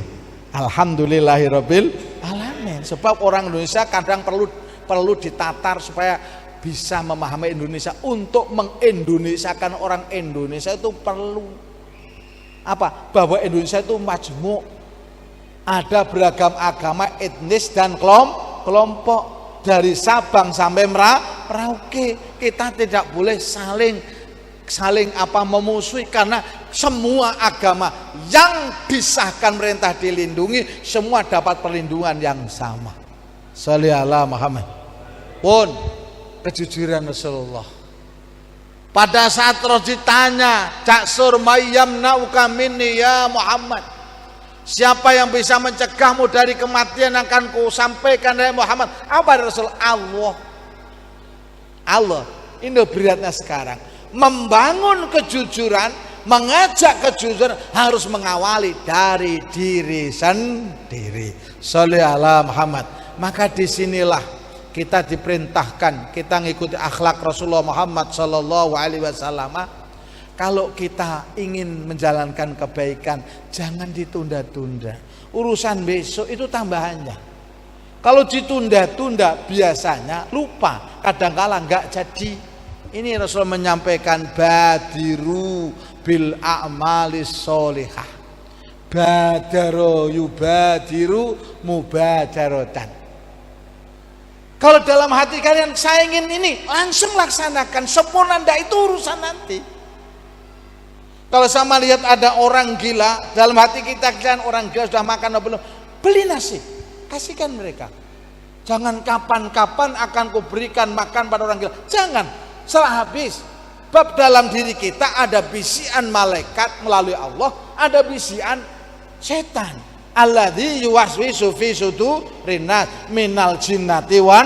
Alhamdulillahirabbil alamin. Sebab orang Indonesia kadang perlu ditatar supaya bisa memahami Indonesia. Untuk mengindonesiakan orang Indonesia itu perlu apa? Bahwa Indonesia itu majmuk, ada beragam agama, etnis dan kelompok. Dari Sabang sampai Merauke, kita tidak boleh saling memusuhi, karena semua agama yang disahkan pemerintah dilindungi, semua dapat perlindungan yang sama. Sholli ala Muhammad. Pun kejujuran Rasulullah. Pada saat terus ditanya, Cak Sur mayyam nauka minni ya Muhammad. Siapa yang bisa mencegahmu dari kematian yang akan ku sampaikan dari Muhammad? Apa Rasul? Allah. Ini beratnya sekarang. Membangun kejujuran, mengajak kejujuran harus mengawali dari diri sendiri. Sholli ala Muhammad. Maka disinilah kita diperintahkan, kita ngikuti akhlak Rasulullah Muhammad sallallahu alaihi wasallam. Kalau kita ingin menjalankan kebaikan, jangan ditunda-tunda. Urusan besok itu tambahannya. Kalau ditunda-tunda biasanya lupa, kadang-kala enggak jadi. Ini Rasul menyampaikan badiru bil a'malis sholihah. Badaro yubadiru mubadarotan. Kalau dalam hati kalian saya ingin ini, langsung laksanakan. Sempurna ndak itu urusan nanti. Kalau sama lihat ada orang gila, dalam hati kita orang gila sudah makan atau belum, beli nasi, kasihkan mereka. Jangan kapan-kapan akan kuberikan makan pada orang gila. Jangan, setelah habis. Bab dalam diri kita ada bisian malaikat melalui Allah, ada bisian setan. Alladzi yuwaswisu fi sudurin nas minal jinnati wan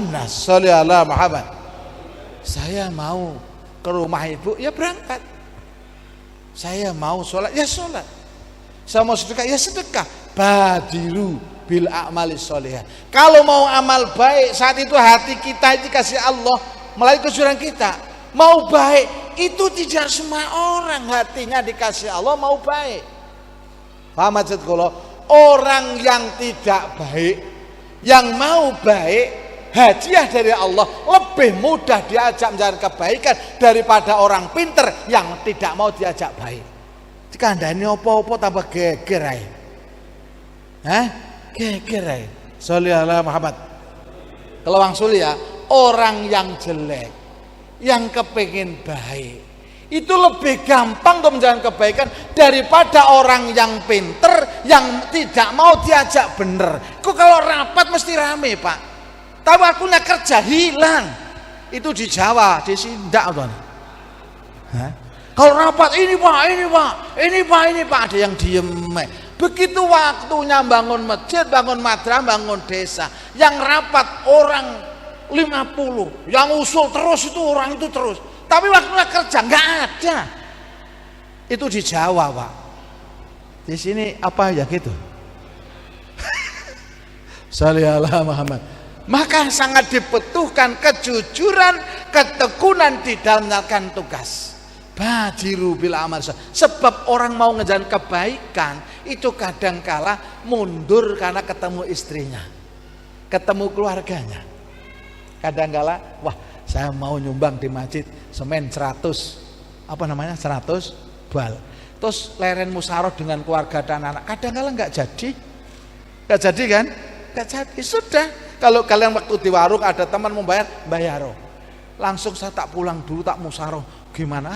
nas. Shalli ala Muhammad. Saya mau ke rumah ibu, ya berangkat. Saya mau sholat, ya sholat. Saya mau sedekah, ya sedekah. Badiru bil a'malis sholihah. Kalau mau amal baik, saat itu hati kita dikasih Allah melalui kejujuran kita. Mau baik itu tidak semua orang hatinya dikasih Allah mau baik. Paham maksud kula? Orang yang tidak baik, yang mau baik, hadiah dari Allah lebih mudah diajak menjalankan kebaikan daripada orang pinter yang tidak mau diajak baik. Dikandani opo-opo tambah geger ae. Hah? Geger ae. Sholli ala Muhammad. Kalau Wang Suli ya, orang yang jelek, yang kepengin baik, itu lebih gampang untuk menjalankan kebaikan daripada orang yang pinter yang tidak mau diajak bener. Kok kalau rapat mesti rame Pak, tapi waktunya kerja hilang. Itu di Jawa, di Sindak tuh. Kalau rapat ini Pak, ada yang diem. Begitu waktunya bangun masjid, bangun madrasah, bangun desa, yang rapat orang 50, yang usul terus itu orang itu terus. Tapi waktunya kerja nggak ada. Itu di Jawa Pak. Di sini apa ya gitu. Sholli ala Muhammad. Maka sangat dibutuhkan kejujuran, ketekunan di dalam menjalankan tugas. Badiru bil amal. Sebab orang mau ngejalan kebaikan itu kadangkala mundur karena ketemu istrinya, ketemu keluarganya. Kadangkala, wah saya mau nyumbang di masjid semen 100 bal. Terus leren musyawarah dengan keluarga dan anak. Kadang-kadang nggak jadi kan? Nggak jadi. Sudah. Kalau kalian waktu di warung ada teman mau bayar, langsung saya tak pulang dulu, tak musyawarah. Gimana?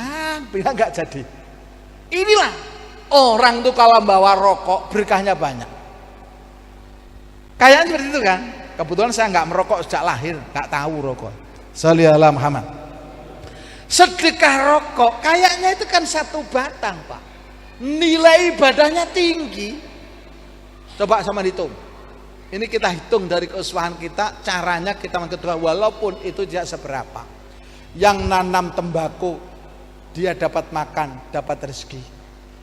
Bila nggak jadi. Inilah orang tuh kalau bawa rokok berkahnya banyak. Kayaknya seperti itu kan? Kebetulan saya nggak merokok sejak lahir, nggak tahu rokok. Sholli ala Muhammad. Sedekah rokok kayaknya itu kan satu batang Pak, nilai ibadahnya tinggi. Coba sama hitung. Ini kita hitung dari keusahaan kita, caranya kita mengetahui walaupun itu tidak seberapa. Yang nanam tembakau dia dapat makan, dapat rezeki.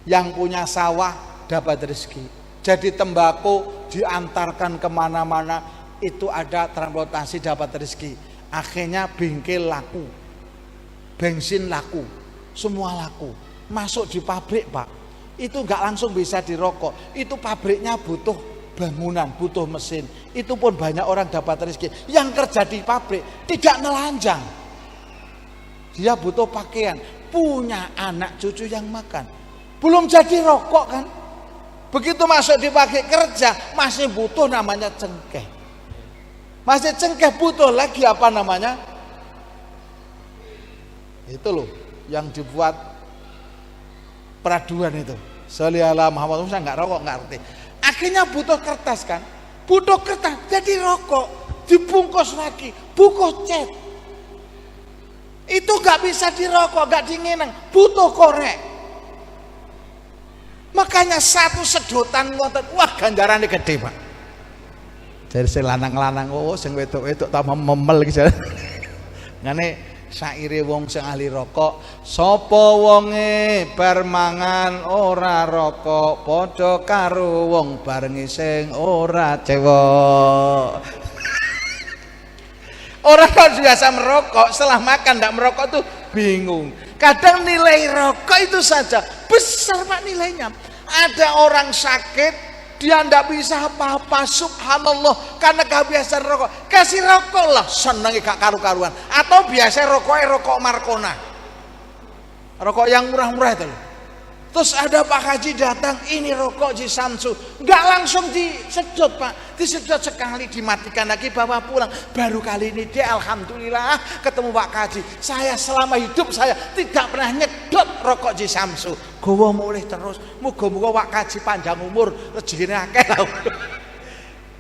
Yang punya sawah dapat rezeki. Jadi tembakau diantarkan kemana-mana, itu ada transportasi dapat rezeki. Akhirnya bengkel laku, bensin laku, semua laku. Masuk di pabrik Pak, itu nggak langsung bisa dirokok. Itu pabriknya butuh bangunan, butuh mesin. Itu pun banyak orang dapat rezeki. Yang kerja di pabrik tidak nelanjang, dia butuh pakaian, punya anak cucu yang makan. Belum jadi rokok kan? Begitu masuk di pabrik kerja masih butuh namanya cengkeh. Masih cengkeh butuh lagi apa namanya? Itu loh yang dibuat peraduan itu. Sholli ala Muhammad. Saya nggak rokok, nggak ngerti. Akhirnya butuh kertas kan? Butuh kertas jadi rokok, dibungkus lagi, bungkus cat. Itu nggak bisa dirokok, nggak dinginang, butuh korek. Makanya satu sedotan ngotot, wah ganjarannya gede Pak. Dari sing lanang-lanang, oh sing wedok-wedok tambah memel iki. Ngene saire wong sing ahli rokok, sapa wonge bar mangan ora rokok, padha karo wong barengi sing ora cewek. Orang kalau biasa merokok setelah makan tidak merokok tuh bingung. Kadang nilai rokok itu saja besar Pak nilainya. Ada orang sakit, dia tidak bisa apa-apa, subhanallah, karena kebiasaan rokok. Kasih rokok lah, senangnya gak karu-karuan. Atau biasa rokok Marcona, rokok yang murah-murah itu loh. Terus ada Pak Haji datang, ini rokok Ji Samsu, nggak langsung disedot Pak, disedot sekali dimatikan lagi bawa pulang. Baru kali ini dia alhamdulillah ketemu Pak Haji. Saya selama hidup saya tidak pernah nyedot rokok Ji Samsu. Gowo mulih terus, muga-muga Pak Haji panjang umur, rezekine akeh lah.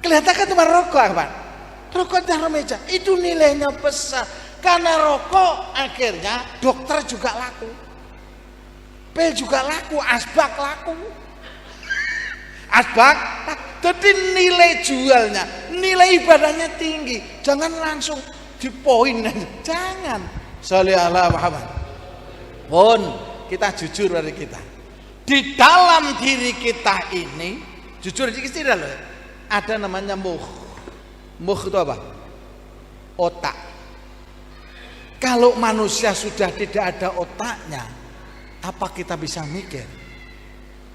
Kelihatan kan cuma rokok Pak, rokok taruh meja itu nilainya besar. Karena rokok akhirnya dokter juga laku. Pil juga laku, asbak laku. Asbak, jadi nilai jualnya, nilai ibadahnya tinggi. Jangan langsung dipoin, jangan. Sholli ala Muhammad. Pun kita jujur dari kita. Di dalam diri kita ini, jujur tidak loh. Ada namanya muh. Muh itu apa? Otak. Kalau manusia sudah tidak ada otaknya, apa kita bisa mikir?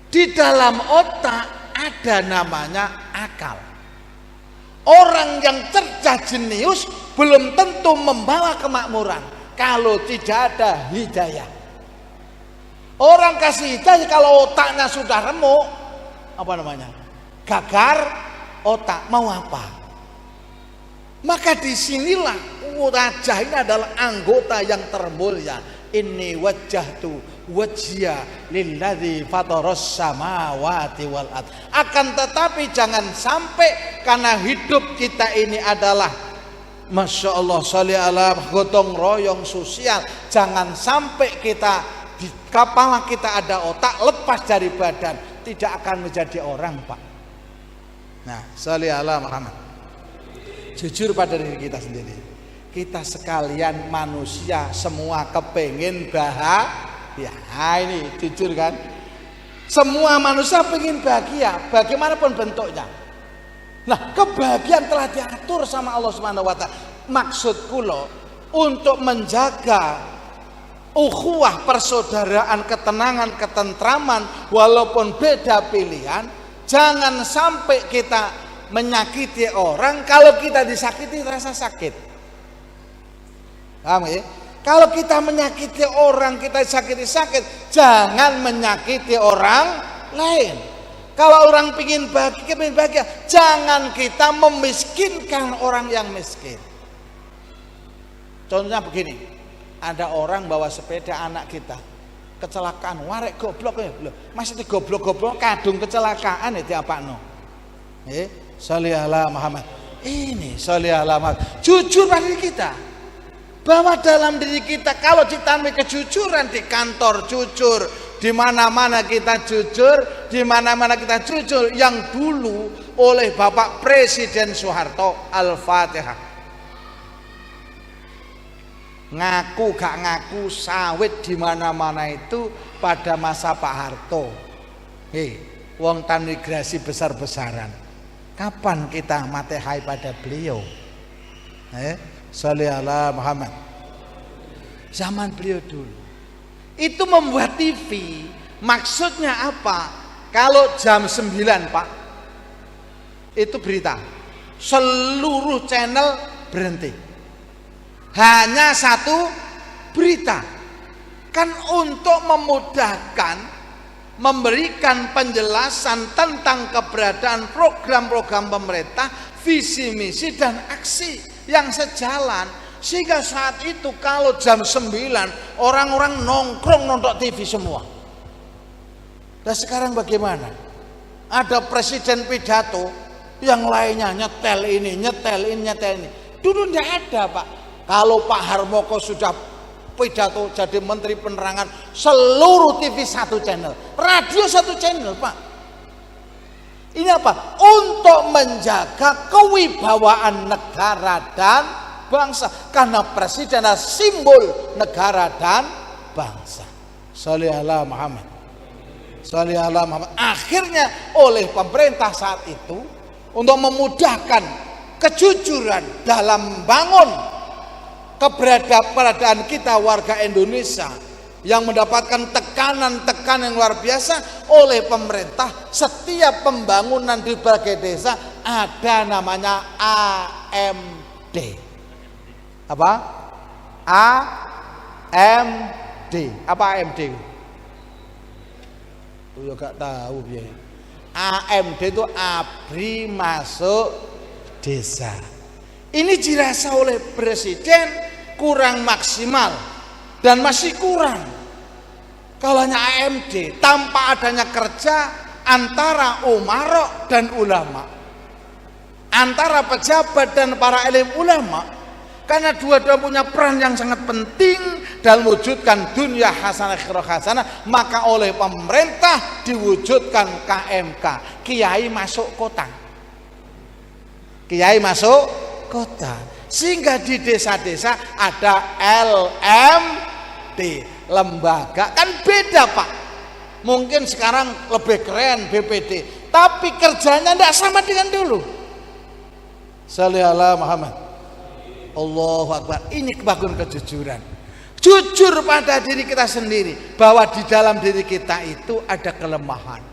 Di dalam otak ada namanya akal. Orang yang cerdas jenius belum tentu membawa kemakmuran kalau tidak ada hidayah. Orang kasih hidayah kalau otaknya sudah remuk, apa namanya? Gagar otak, mau apa? Maka disinilah wajah ini adalah anggota yang termulia. Inni wajjahtu wajhiya lilladzi fataras samawati wal ard. Akan tetapi jangan sampai karena hidup kita ini adalah Masya Allah sholli ala gotong royong sosial, jangan sampai kita di kepala kita ada otak lepas dari badan, tidak akan menjadi orang Pak. Nah sholli ala Muhammad. Jujur pada diri kita sendiri. Kita sekalian manusia semua kepengen bahagia. Nah, ini jujur kan? Semua manusia pengen bahagia, bagaimanapun bentuknya. Nah, kebahagiaan telah diatur sama Allah Subhanahu wa taala. Maksud kula untuk menjaga ukhuwah, persaudaraan, ketenangan, ketentraman walaupun beda pilihan, jangan sampai kita menyakiti orang. Kalau kita disakiti rasa sakit. Paham ya? Kalau kita menyakiti orang, kita sakit, jangan menyakiti orang lain. Kalau orang pingin bahagia, jangan kita memiskinkan orang yang miskin. Contohnya begini, ada orang bawa sepeda anak kita, kecelakaan, warek goblok ya, masih goblok-goblok, kadung kecelakaan ya diapakno. Sholli ala Muhammad. Ini sholli ala Muhammad. Jujur pada diri kita. Bahwa dalam diri kita kalau ditanami kejujuran, di kantor jujur, di mana-mana kita jujur, di mana-mana kita jujur. Yang dulu oleh Bapak Presiden Soeharto, Al-Fatihah. Ngaku gak ngaku sawit di mana-mana itu pada masa Pak Harto. Wong transmigrasi besar-besaran. Kapan kita matehai pada beliau? Sholli ala Muhammad. Zaman beliau dulu itu membuat TV, maksudnya apa? Kalau jam 9 Pak itu berita, seluruh channel berhenti, hanya satu berita. Kan untuk memudahkan, memberikan penjelasan tentang keberadaan program-program pemerintah, visi misi dan aksi yang sejalan, sehingga saat itu kalau jam 9 orang-orang nongkrong nonton TV semua. Dan sekarang bagaimana? Ada presiden pidato, yang lainnya nyetel ini, nyetel ini, nyetel ini. Dulu tidak ada Pak. Kalau Pak Harmoko sudah pidato jadi menteri penerangan, seluruh TV satu channel, radio satu channel Pak. Ini apa? Untuk menjaga kewibawaan negara dan bangsa. Karena presiden adalah simbol negara dan bangsa. Sholli ala Muhammad. Sholli ala Muhammad. Akhirnya oleh pemerintah saat itu untuk memudahkan kejujuran dalam membangun keberadaan kita warga Indonesia yang mendapatkan tekanan-tekanan yang luar biasa oleh pemerintah. Setiap pembangunan di berbagai desa ada namanya AMD. Apa? AMD. Apa AMD? Yo gak tahu biaya. AMD itu abri masuk desa. Ini dirasa oleh presiden kurang maksimal dan masih kurang. Kalau hanya AMD tanpa adanya kerja antara umarok dan ulama, antara pejabat dan para elim ulama, karena dua-dua punya peran yang sangat penting dalam mewujudkan dunia hasanah akhirah hasanah, maka oleh pemerintah diwujudkan KMK, kiai masuk kota. Kiai masuk kota, sehingga di desa-desa ada LMD, lembaga. Kan beda Pak, mungkin sekarang lebih keren BPD, tapi kerjanya tidak sama dengan dulu. Shalli ala Muhammad. Allahu Akbar. Ini kebagusan kejujuran, jujur pada diri kita sendiri bahwa di dalam diri kita itu ada kelemahan,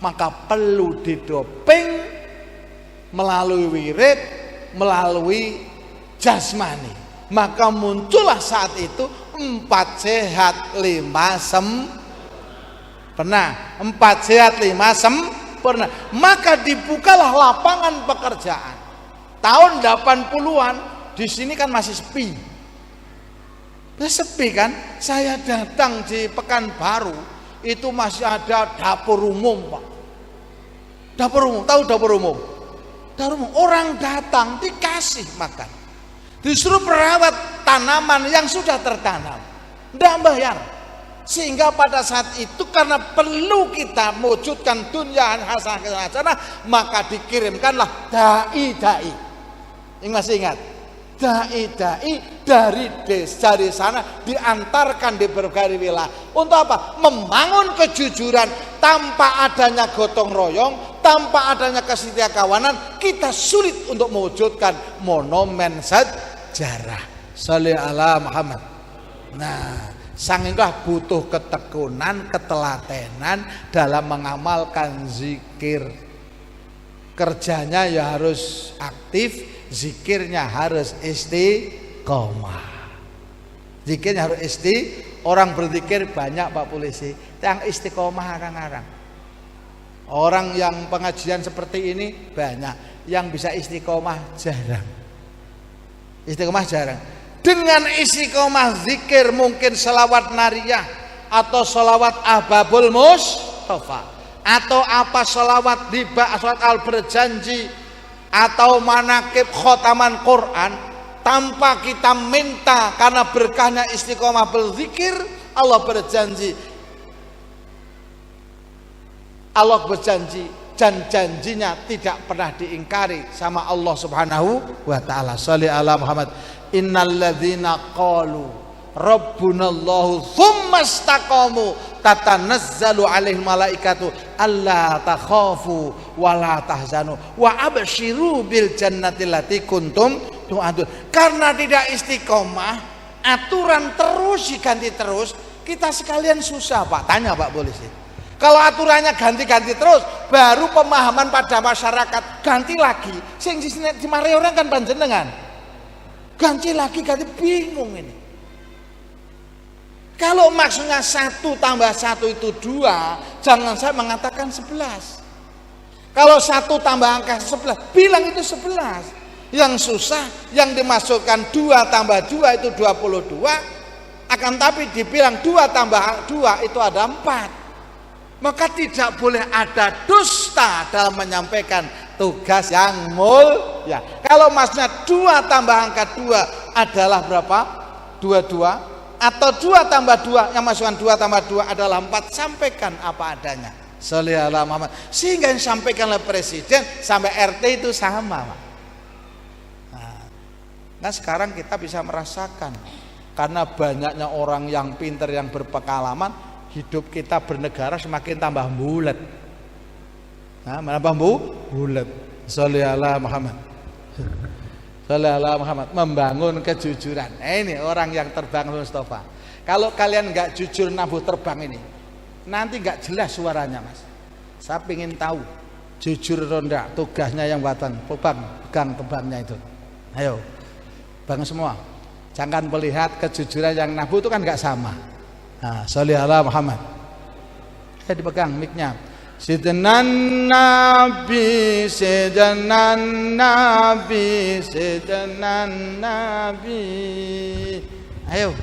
maka perlu didoping melalui wirid, melalui jasmani. Maka muncullah saat itu 4 sehat 5 sempurna. 4 sehat 5 sempurna. Maka dibukalah lapangan pekerjaan. Tahun 80-an di sini kan masih sepi. Sepi kan? Saya datang di Pekanbaru itu masih ada dapur umum, Pak. Dapur umum, tahu dapur umum? Orang datang dikasih makan, disuruh merawat tanaman yang sudah tertanam, tidak bayar. Sehingga pada saat itu karena perlu kita mewujudkan dunia hasanah, maka dikirimkanlah dai-dai. Masih ingat? Dai-dai dari desa di sana diantarkan di berbagai wilayah. Untuk apa? Membangun kejujuran. Tanpa adanya gotong royong, tanpa adanya kesetiakawanan, kita sulit untuk mewujudkan monumen sejarah. Shalli ala Muhammad. Nah, sehingga butuh ketekunan, ketelatenan dalam mengamalkan zikir. Kerjanya ya harus aktif, zikirnya harus istiqomah. Zikirnya harus orang berzikir banyak Pak Polisi, yang istiqomah akan-akan. Orang yang pengajian seperti ini banyak, yang bisa istiqomah jarang. Istiqomah jarang. Dengan istiqomah zikir mungkin selawat nariyah atau selawat Ahbabul Mustafa atau apa selawat diba, selawat al berjanji atau manakib khotaman Quran, tanpa kita minta karena berkahnya istiqomah berzikir, Allah berjanji dan janjinya tidak pernah diingkari sama Allah Subhanahu wa taala. Shalli ala Muhammad. Innalladzina qalu rabbunallahu tsumma istaqamu tatanazzalu alaihim malaikatu alla takhafu wa la tahzanu wa absyiru bil jannati allati kuntum tu'adun. Karena tidak istiqomah, aturan terus diganti terus, kita sekalian susah Pak. Tanya Pak Polisi. Kalau aturannya ganti-ganti terus, baru pemahaman pada masyarakat ganti lagi. Sing di mari orang kan panjenengan. Ganti lagi, ganti, bingung ini. Kalau maksudnya 1 tambah 1 itu 2, jangan saya mengatakan 11. Kalau 1 tambah angka 11, bilang itu 11. Yang susah, yang dimasukkan 2 tambah 2 itu 22, akan tapi dibilang 2 tambah 2 itu ada 4. Maka tidak boleh ada dusta dalam menyampaikan tugas yang mulia. Kalau maksudnya 2 tambah angka 2 adalah berapa? 22. Atau 2 tambah 2, yang masukkan 2 tambah 2 adalah 4, sampaikan apa adanya. Shalli ala Muhammad. Sehingga yang disampaikan oleh presiden sampai RT itu sama Pak. Nah sekarang kita bisa merasakan, karena banyaknya orang yang pintar, yang berpengalaman, hidup kita bernegara semakin tambah bulat. Nah, tambah bulat. Shalli ala Muhammad. Sallallahu Muhammad, membangun kejujuran. Ini orang yang terbang Mustafa. Kalau kalian nggak jujur nabuh terbang ini, nanti nggak jelas suaranya mas. Saya ingin tahu, jujur ronda tugasnya yang buatan pegang terbangnya itu. Ayo, bang semua, jangan melihat kejujuran yang nabuh itu kan nggak sama. Nah, Sallallahu Muhammad. Dipegang mic-nya. Sidna Nabi, Sidna Nabi, Sidna Nabi. Ayo.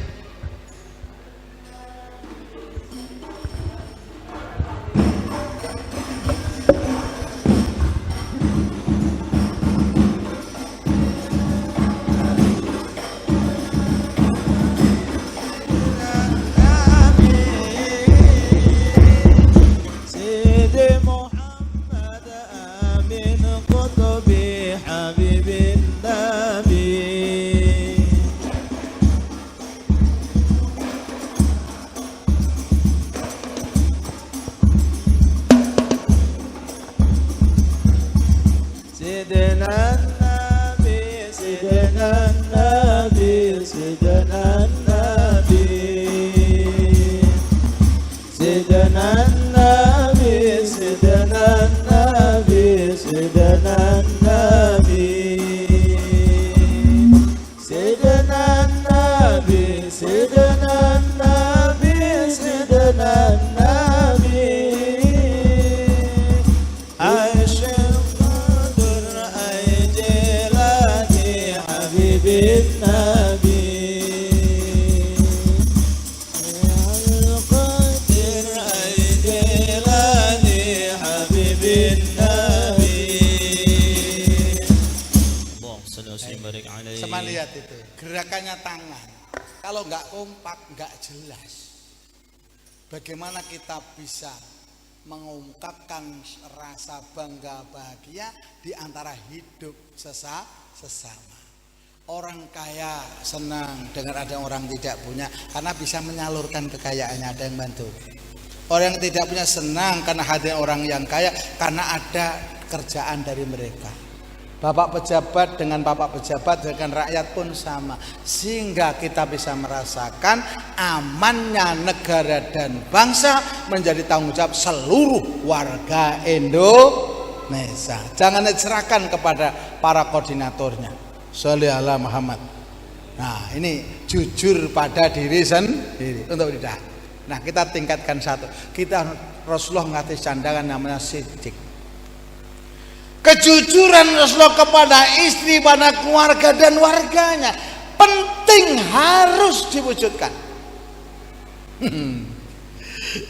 Sama lihat itu gerakannya tangan. Kalau nggak kompak nggak jelas. Bagaimana kita bisa mengungkapkan rasa bangga bahagia di antara hidup sesama. Orang kaya senang dengan ada orang tidak punya karena bisa menyalurkan kekayaannya, ada yang bantu. Orang yang tidak punya senang karena hadir orang yang kaya karena ada kerjaan dari mereka. Bapak pejabat dengan bapak pejabat dengan rakyat pun sama, sehingga kita bisa merasakan amannya negara dan bangsa menjadi tanggung jawab seluruh warga Indonesia. Jangan diserahkan kepada para koordinatornya. Sallallahu Muhammad. Nah, ini jujur pada diri sendiri untuk tidak. Nah, kita tingkatkan satu. Kita Rasulullah ngasih candangan namanya siddiq. Kejujuran Rasulullah kepada istri, pada keluarga dan warganya penting, harus diwujudkan.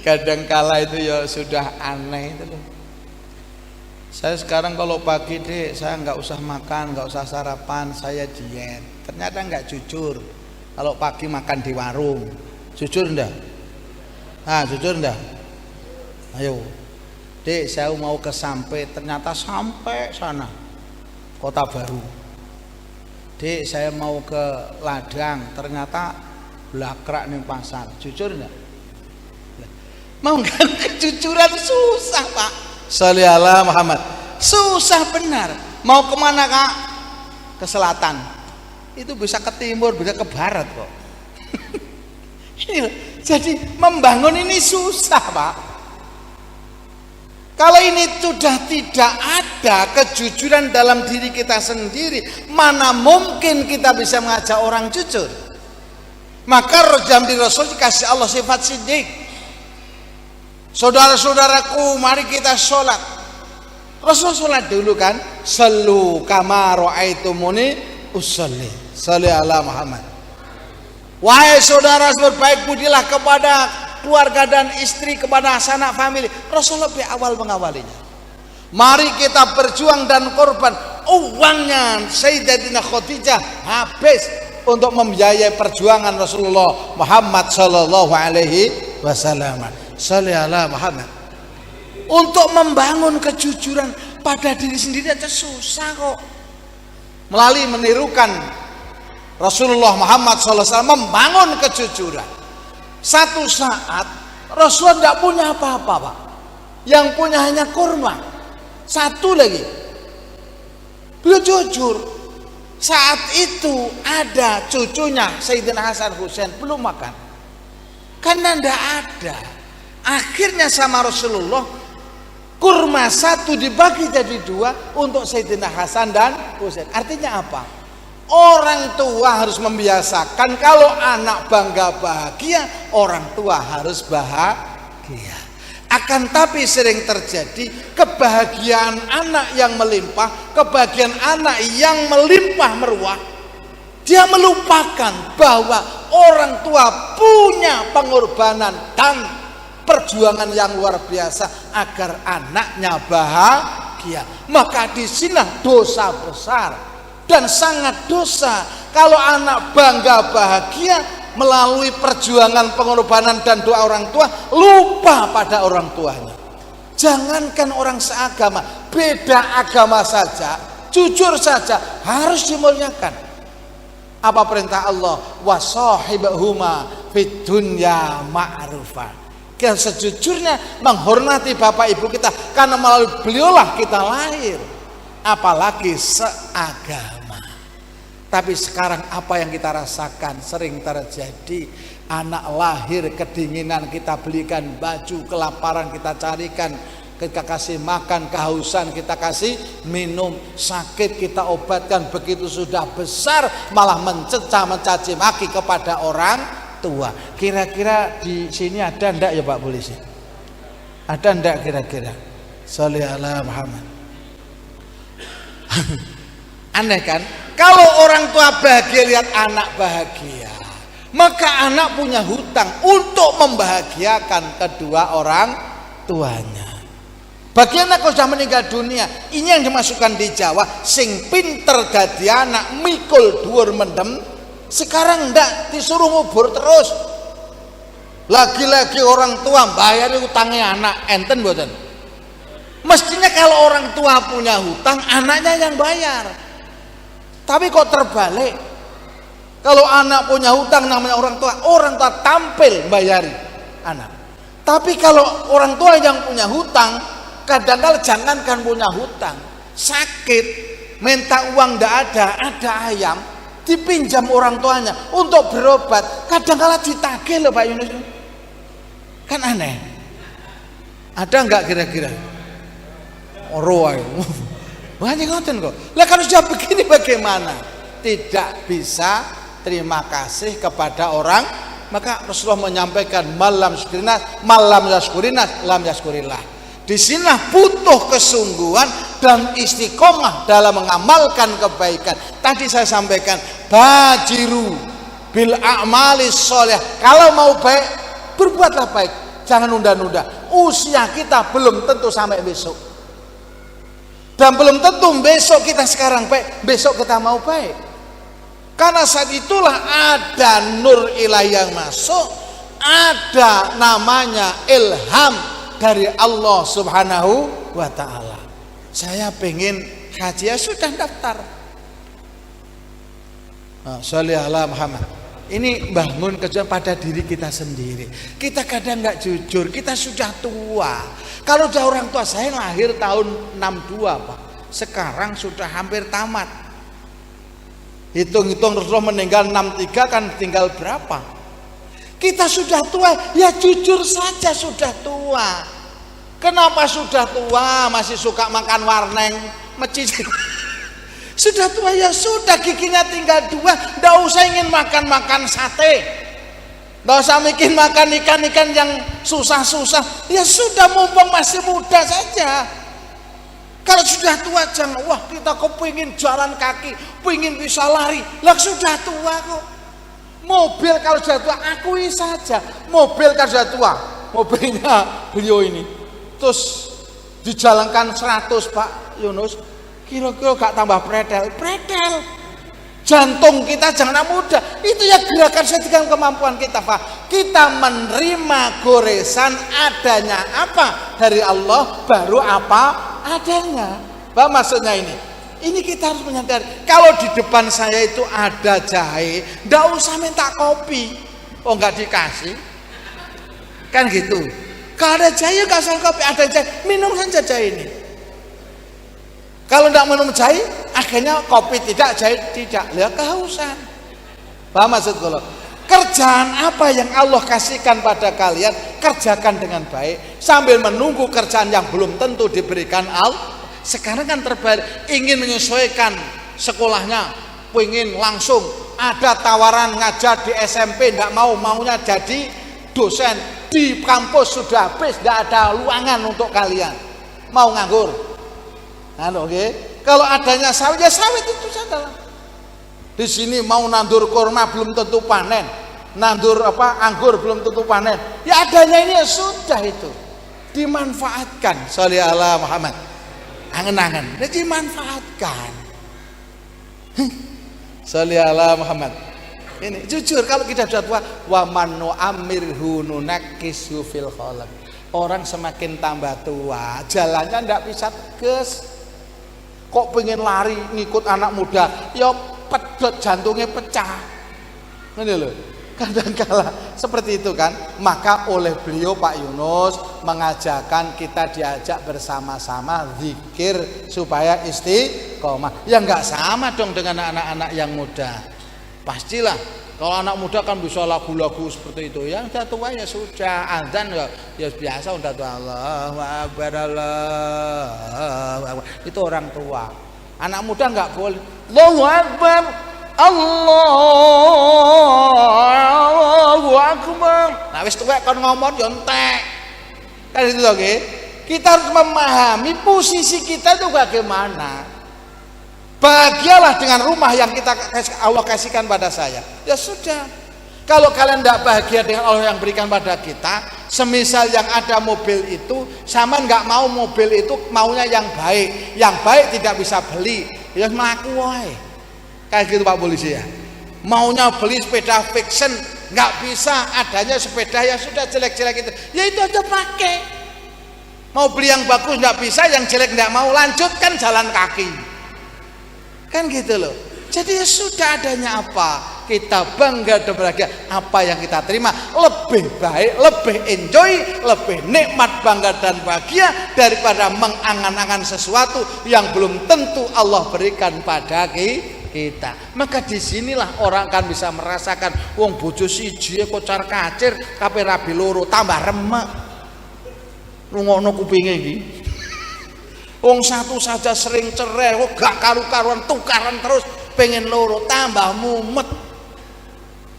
Kadangkala itu ya sudah aneh itu loh. Saya sekarang kalau pagi deh saya nggak usah makan, nggak usah sarapan, saya diet. Ternyata nggak jujur. Kalau pagi makan di warung, jujur ndak? Ah, jujur ndak? Ayo. Dek, saya mau ke Sampai, ternyata sampai sana Kota Baru. Dek, saya mau ke Ladang, ternyata blakrak nih pasar. Jujur enggak? Mau kan kejujuran susah Pak. Sallallahu Muhammad. Susah benar. Mau kemana Kak? Ke selatan. Itu bisa ke timur, bisa ke barat kok. Jadi membangun ini susah Pak. Kalau ini sudah tidak ada kejujuran dalam diri kita sendiri, mana mungkin kita bisa mengajak orang jujur? Maka di Rasul dikasih Allah sifat siddiq. Saudara-saudaraku, mari kita sholat. Rasul sholat dulu kan, sallu kama ra'aitumuni usolli. Sallallahu Muhammad. Wahai saudara berbaik budilah kepada keluarga dan istri, kepada sanak famili. Rasul lebih awal mengawalinya. Mari kita berjuang dan korban. Uangnya Sayyidatina Khadijah habis untuk membiayai perjuangan Rasulullah Muhammad sallallahu alaihi wasallam. Sallallahu Muhammad. Untuk membangun kejujuran pada diri sendiri aja susah kok. Melalui menirukan Rasulullah Muhammad sallallahu alaihi wasallam membangun kejujuran. Satu saat Rasulullah tidak punya apa-apa Pak. Yang punya hanya kurma. Satu lagi, beliau jujur. Saat itu ada cucunya Sayyidina Hasan Husain belum makan, karena tidak ada. Akhirnya sama Rasulullah, kurma satu dibagi jadi dua untuk Sayyidina Hasan dan Husain. Artinya apa? Orang tua harus membiasakan kalau anak bangga bahagia, orang tua harus bahagia. Akan tapi sering terjadi kebahagiaan anak yang melimpah, kebahagiaan anak yang melimpah meruah, dia melupakan bahwa orang tua punya pengorbanan dan perjuangan yang luar biasa agar anaknya bahagia. Maka di sini dosa besar dan sangat dosa kalau anak bangga bahagia melalui perjuangan pengorbanan dan doa orang tua, lupa pada orang tuanya. Jangankan orang seagama, beda agama saja, jujur saja harus dimuliakan. Apa perintah Allah? Wasahibhuma fid dunya ma'rufa. Kita sejujurnya menghormati bapak ibu kita, karena melalui beliaulah kita lahir, apalagi seagama. Tapi sekarang apa yang kita rasakan? Sering terjadi anak lahir kedinginan kita belikan baju, kelaparan kita carikan, kita kasih makan, kehausan kita kasih minum, sakit kita obatkan, begitu sudah besar malah mencela mencaci maki kepada orang tua. Kira-kira di sini ada ndak ya Pak Polisi? Ada ndak kira-kira? Sholli ala Muhammad. Aneh kan? Kalau orang tua bahagia lihat anak bahagia, maka anak punya hutang untuk membahagiakan kedua orang tuanya. Bagi anak kalau sudah meninggal dunia, ini yang dimasukkan di Jawa, sing pinter dadi anak mikul dhuwur mendem, sekarang ndak disuruh ngubur terus. Lagi-lagi orang tua bayar utangnya anak, enten mboten? Mestinya kalau orang tua punya hutang, anaknya yang bayar. Tapi kok terbalik? Kalau anak punya hutang namanya orang tua tampil bayari anak. Tapi kalau orang tua yang punya hutang, kadang-kadang jangankan punya hutang, sakit, minta uang ndak ada ayam, dipinjam orang tuanya untuk berobat, kadang-kadang ditagih loh Pak Yunus. Kan aneh. Ada enggak kira-kira? Roai. Banyak ngoten kok. Lah kalau sudah begini bagaimana? Tidak bisa terima kasih kepada orang, maka Rasulullah menyampaikan malam yaskurinas lam yaskurillah. Di sini butuh kesungguhan dan istiqomah dalam mengamalkan kebaikan. Tadi saya sampaikan bajiru bil a'malis sholih. Kalau mau baik, berbuatlah baik, jangan nunda-nunda. Usia kita belum tentu sampai besok. Dan belum tentu besok kita sekarang baik, besok kita mau baik. Karena saat itulah ada nur ilahi yang masuk, ada namanya ilham dari Allah Subhanahu wa ta'ala. Saya pengen haji, ya sudah daftar. Sholli ala Muhammad. Ini bangun kerja pada diri kita sendiri. Kita kadang nggak jujur, kita sudah tua. Kalau udah orang tua, saya lahir tahun 62 Pak, sekarang sudah hampir tamat. Hitung-hitung Rasulullah meninggal 63, kan tinggal berapa? Kita sudah tua, ya jujur saja sudah tua. Kenapa sudah tua masih suka makan warneng, mecicil? Sudah tua ya sudah, giginya tinggal 2, ndak usah ingin makan sate. Nggak usah bikin makan ikan-ikan yang susah-susah. Ya sudah, mumpung masih muda saja. Kalau sudah tua jangan, wah kita kepingin jalan kaki, pingin bisa lari. Lah sudah tua kok. Mobil kalau sudah tua, akui saja. Mobil kalau sudah tua, mobilnya beliau ini, terus dijalankan 100 Pak Yunus, kira-kira gak tambah predel. Jantung kita jangan muda. Itu ya gerakan sedikit kemampuan kita Pak. Kita menerima goresan adanya apa dari Allah, baru apa adanya. Pak, maksudnya ini kita harus menyadari. Kalau di depan saya itu ada jahe, ndak usah minta kopi. Oh nggak dikasih, kan gitu. Kalau ada jahe nggak usah kopi, ada jahe minum saja jahe ini. Kalau ndak minum jahe, akhirnya kopi tidak, jahit tidak. Lihat kehausan. Paham maksud kula? Kerjaan apa yang Allah kasihkan pada kalian, kerjakan dengan baik sambil menunggu kerjaan yang belum tentu diberikan Allah. Sekarang kan terbalik, ingin menyesuaikan sekolahnya, pengen langsung ada tawaran ngajar di SMP, tidak maunya jadi dosen di kampus sudah habis, tidak ada luangan untuk kalian, mau nganggur. Nah, oke. Kalau adanya sawit, ya sawit itu saja. Di sini mau nandur kurma belum tentu panen, nandur anggur belum tentu panen. Ya adanya ini ya sudah itu dimanfaatkan. Sholli ala Muhammad. Angen-angen, jadi dimanfaatkan. Sholli ala Muhammad. Ini jujur, kalau kita sudah tua, wa man nu'ammirhu nunakkisu fil khalq. Orang semakin tambah tua, jalannya ndak bisa tegas. Kok pengen lari ngikut anak muda, ya pedot jantungnya pecah. Ini loh. Kadang-kala seperti itu kan. Maka oleh beliau Pak Yunus mengajarkan kita diajak bersama-sama zikir supaya istiqomah. Ya nggak sama dong dengan anak-anak yang muda. Pastilah kalau anak muda kan bisa lagu-lagu seperti itu. Yang udah tua ya sudah, azan ya biasa udah tua. Allahu Akbar, Allahu Akbar. Itu orang tua. Anak muda nggak boleh. Allahu Akbar, Allahu Akbar. Nah wis tuwek kon ngomong yo entek. Kan itu loh, kita harus memahami posisi kita itu bagaimana. Bahagialah dengan rumah yang Allah kasihkan pada saya. Ya sudah. Kalau kalian tidak bahagia dengan Allah yang berikan pada kita, semisal yang ada mobil itu, sama nggak mau mobil itu, maunya yang baik. Yang baik tidak bisa beli, ya melaku wae. Kayak gitu Pak Polisi ya. Maunya beli sepeda fiction, nggak bisa, adanya sepeda ya sudah jelek-jelek itu. Ya itu aja pakai. Mau beli yang bagus nggak bisa, yang jelek nggak mau, lanjutkan jalan kaki. Kan gitu loh. Jadi ya sudah, adanya apa, kita bangga dan bahagia apa yang kita terima, lebih baik, lebih enjoy, lebih nikmat, bangga dan bahagia daripada mengangan-angan sesuatu yang belum tentu Allah berikan pada kita. Maka disinilah orang akan bisa merasakan wong bojo siji kocar kacir kabeh rabi loro tambah remek. Rungokno kupinge iki. Wong satu saja sering cerai, kok gak karu-karuan, tukaran terus, pengen loro tambah mumet.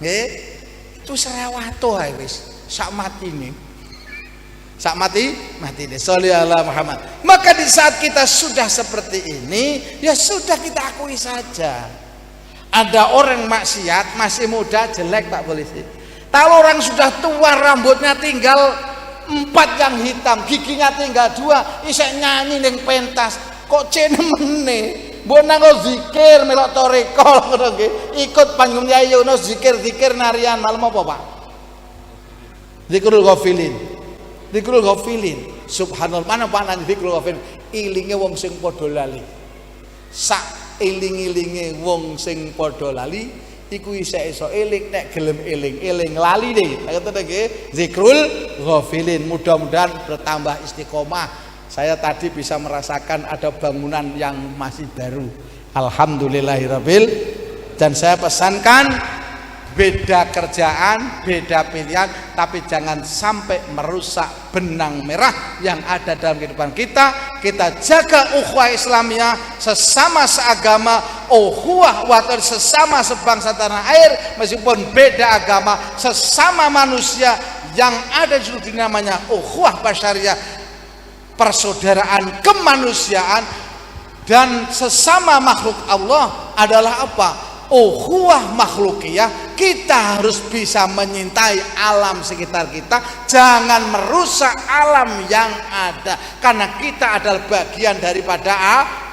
Nggih, itu serawato ae wis, sak matine. Sak matine. Sholli ala Muhammad. Maka di saat kita sudah seperti ini, ya sudah kita akui saja. Ada orang maksiat masih muda jelek Pak Polisi. Kalau orang sudah tua rambutnya tinggal 4 yang hitam, giginya tinggal 2, isek nyanyi ning pentas, kok cenemene. Mbok nang zikir melok toreko ngono nggih. Ikut panggung Yai Yunus zikir-zikir narian malam apa, Pak? Zikrul ghafilin. Zikrul ghafilin. Subhanallah, mana Pak nang zikrul ghafilin? Ilinge wong sing padha lali. Sak iling-ilinge wong sing padha lali iku isih iso eling nek gelem eling lali deh. Ngoten nggih. Zikrul ghafilin. Mudah-mudahan bertambah istiqomah. Saya tadi bisa merasakan ada bangunan yang masih baru. Alhamdulillahirabbil. Dan saya pesankan, beda kerjaan, beda pilihan, tapi jangan sampai merusak benang merah yang ada dalam kehidupan kita. Kita jaga ukhuwah Islamiyah, sesama seagama, ukhuwah watar sesama sebangsa tanah air, meskipun beda agama, sesama manusia yang ada di seluruh dunia, namanya ukhuwah basyariah, persaudaraan kemanusiaan. Dan sesama makhluk Allah adalah apa? Ukhuwah makhlukiyah. Kita harus bisa menyintai alam sekitar kita, jangan merusak alam yang ada, karena kita adalah bagian daripada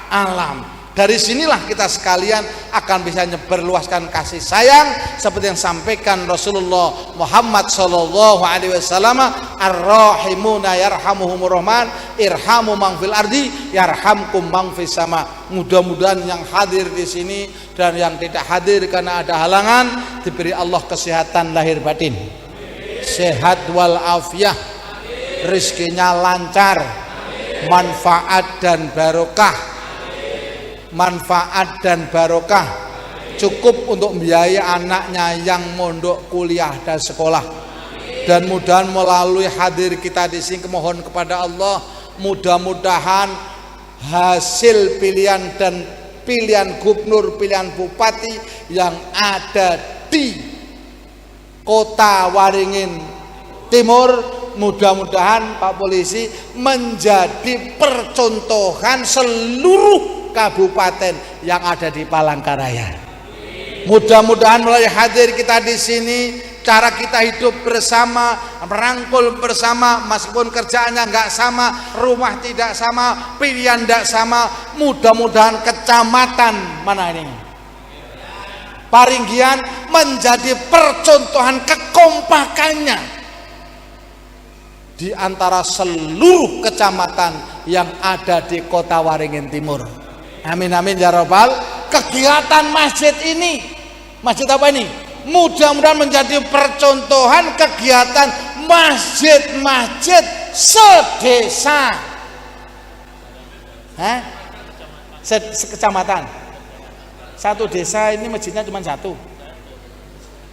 alam. Dari sinilah kita sekalian akan bisa berluaskan kasih sayang seperti yang sampaikan Rasulullah Muhammad sallallahu alaihi wasallam, ar-rahimuna yarhamuhumur rahman, irhamu man fil ardi yarhamkum man fis sama. Mudah-mudahan yang hadir di sini dan yang tidak hadir karena ada halangan diberi Allah kesehatan lahir batin, sehat wal afiah, rezekinya lancar, manfaat dan barokah. manfaat dan barokah, cukup untuk membiayai anaknya yang mondok, kuliah dan sekolah. Dan mudah melalui hadir kita di sini mohon kepada Allah, mudah-mudahan hasil pilihan dan pilihan gubernur, pilihan bupati yang ada di Kota Waringin Timur, mudah-mudahan Pak Polisi menjadi percontohan seluruh kabupaten yang ada di Palangkaraya. Mudah-mudahan melalui hadir kita di sini, cara kita hidup bersama, merangkul bersama, meskipun kerjaannya nggak sama, rumah tidak sama, pilihan tidak sama, mudah-mudahan kecamatan mana ini Paringgian menjadi percontohan kekompakannya di antara seluruh kecamatan yang ada di Kota Waringin Timur. Amin amin ya robbal. Kegiatan masjid ini, masjid apa ini? Mudah-mudahan menjadi percontohan kegiatan masjid-masjid sedesa, sekecamatan. Satu desa ini masjidnya cuma satu.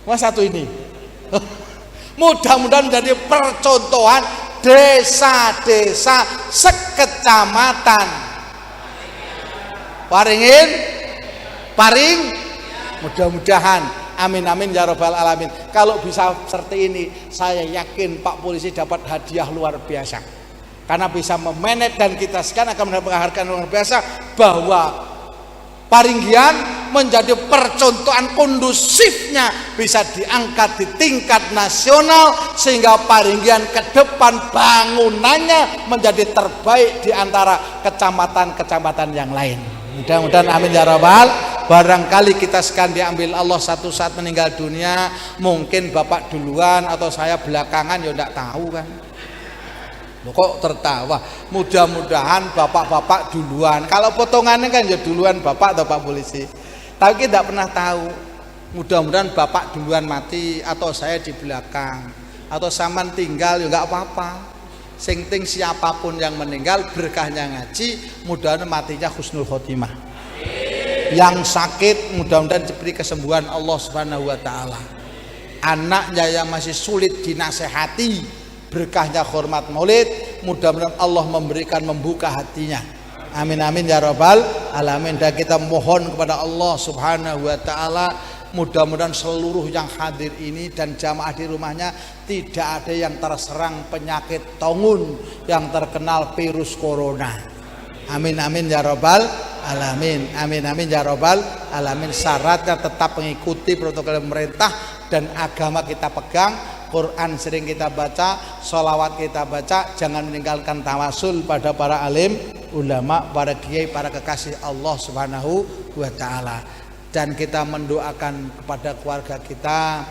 Wah satu ini. Mudah-mudahan menjadi percontohan desa-desa sekecamatan. Waringin, Paring, mudah-mudahan. Amin amin ya robbal alamin. Kalau bisa seperti ini, saya yakin Pak Polisi dapat hadiah luar biasa. Karena bisa memanage dan kita sekarang akan mendapat penghargaan luar biasa bahwa Paringgian menjadi percontohan kondusifnya bisa diangkat di tingkat nasional sehingga Paringgian ke depan bangunannya menjadi terbaik di antara kecamatan-kecamatan yang lain. Mudah-mudahan amin ya rabbal. Barangkali kita sekarang diambil Allah satu saat meninggal dunia, mungkin Bapak duluan atau saya belakangan, ya enggak tahu kan. Loh, kok tertawa? Mudah-mudahan bapak-bapak duluan. Kalau potongannya kan ya duluan bapak atau Pak Polisi. Tapi kita tidak pernah tahu. Mudah-mudahan bapak duluan mati atau saya di belakang atau saman tinggal ya enggak apa-apa. Sing ting siapapun yang meninggal berkahnya ngaji, mudah-mudahan matinya husnul khotimah. Yang sakit mudah-mudahan diberi kesembuhan Allah Subhanahu wa taala. Anaknya yang masih sulit dinasehati, berkahnya hormat maulid, mudah-mudahan Allah memberikan membuka hatinya. Amin amin ya rabbal alamin. Dan kita mohon kepada Allah Subhanahu wa taala, mudah-mudahan seluruh yang hadir ini dan jamaah di rumahnya tidak ada yang terserang penyakit tongun yang terkenal virus corona. Amin amin ya rabbal alamin. Amin amin ya rabbal alamin. Syaratnya tetap mengikuti protokol pemerintah dan agama kita pegang. Quran sering kita baca, sholawat kita baca, jangan meninggalkan tawasul pada para alim, ulama, para kiai, para kekasih Allah Subhanahu wa taala. Dan kita mendoakan kepada keluarga kita,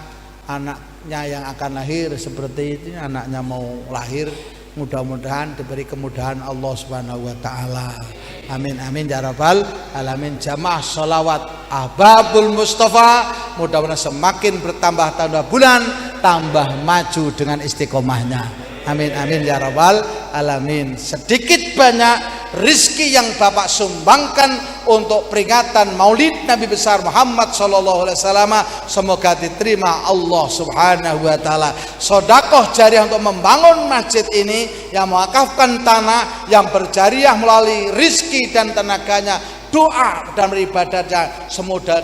anaknya yang akan lahir seperti ini, anaknya mau lahir, mudah-mudahan diberi kemudahan Allah Subhanahu wa taala. Amin amin ya rabbal alamin. Jamaah sholawat Ahbabul Mustafa mudah-mudahan semakin bertambah tambah bulan, tambah maju dengan istiqomahnya. Amin amin ya rabbal alamin. Sedikit banyak rizki yang Bapak sumbangkan untuk peringatan Maulid Nabi besar Muhammad sallallahu alaihi wasallam semoga diterima Allah Subhanahu wa taala. Sedekah jariah untuk membangun masjid ini, yang mewakafkan tanah, yang berjariah melalui rizki dan tenaganya, doa dan beribadatnya,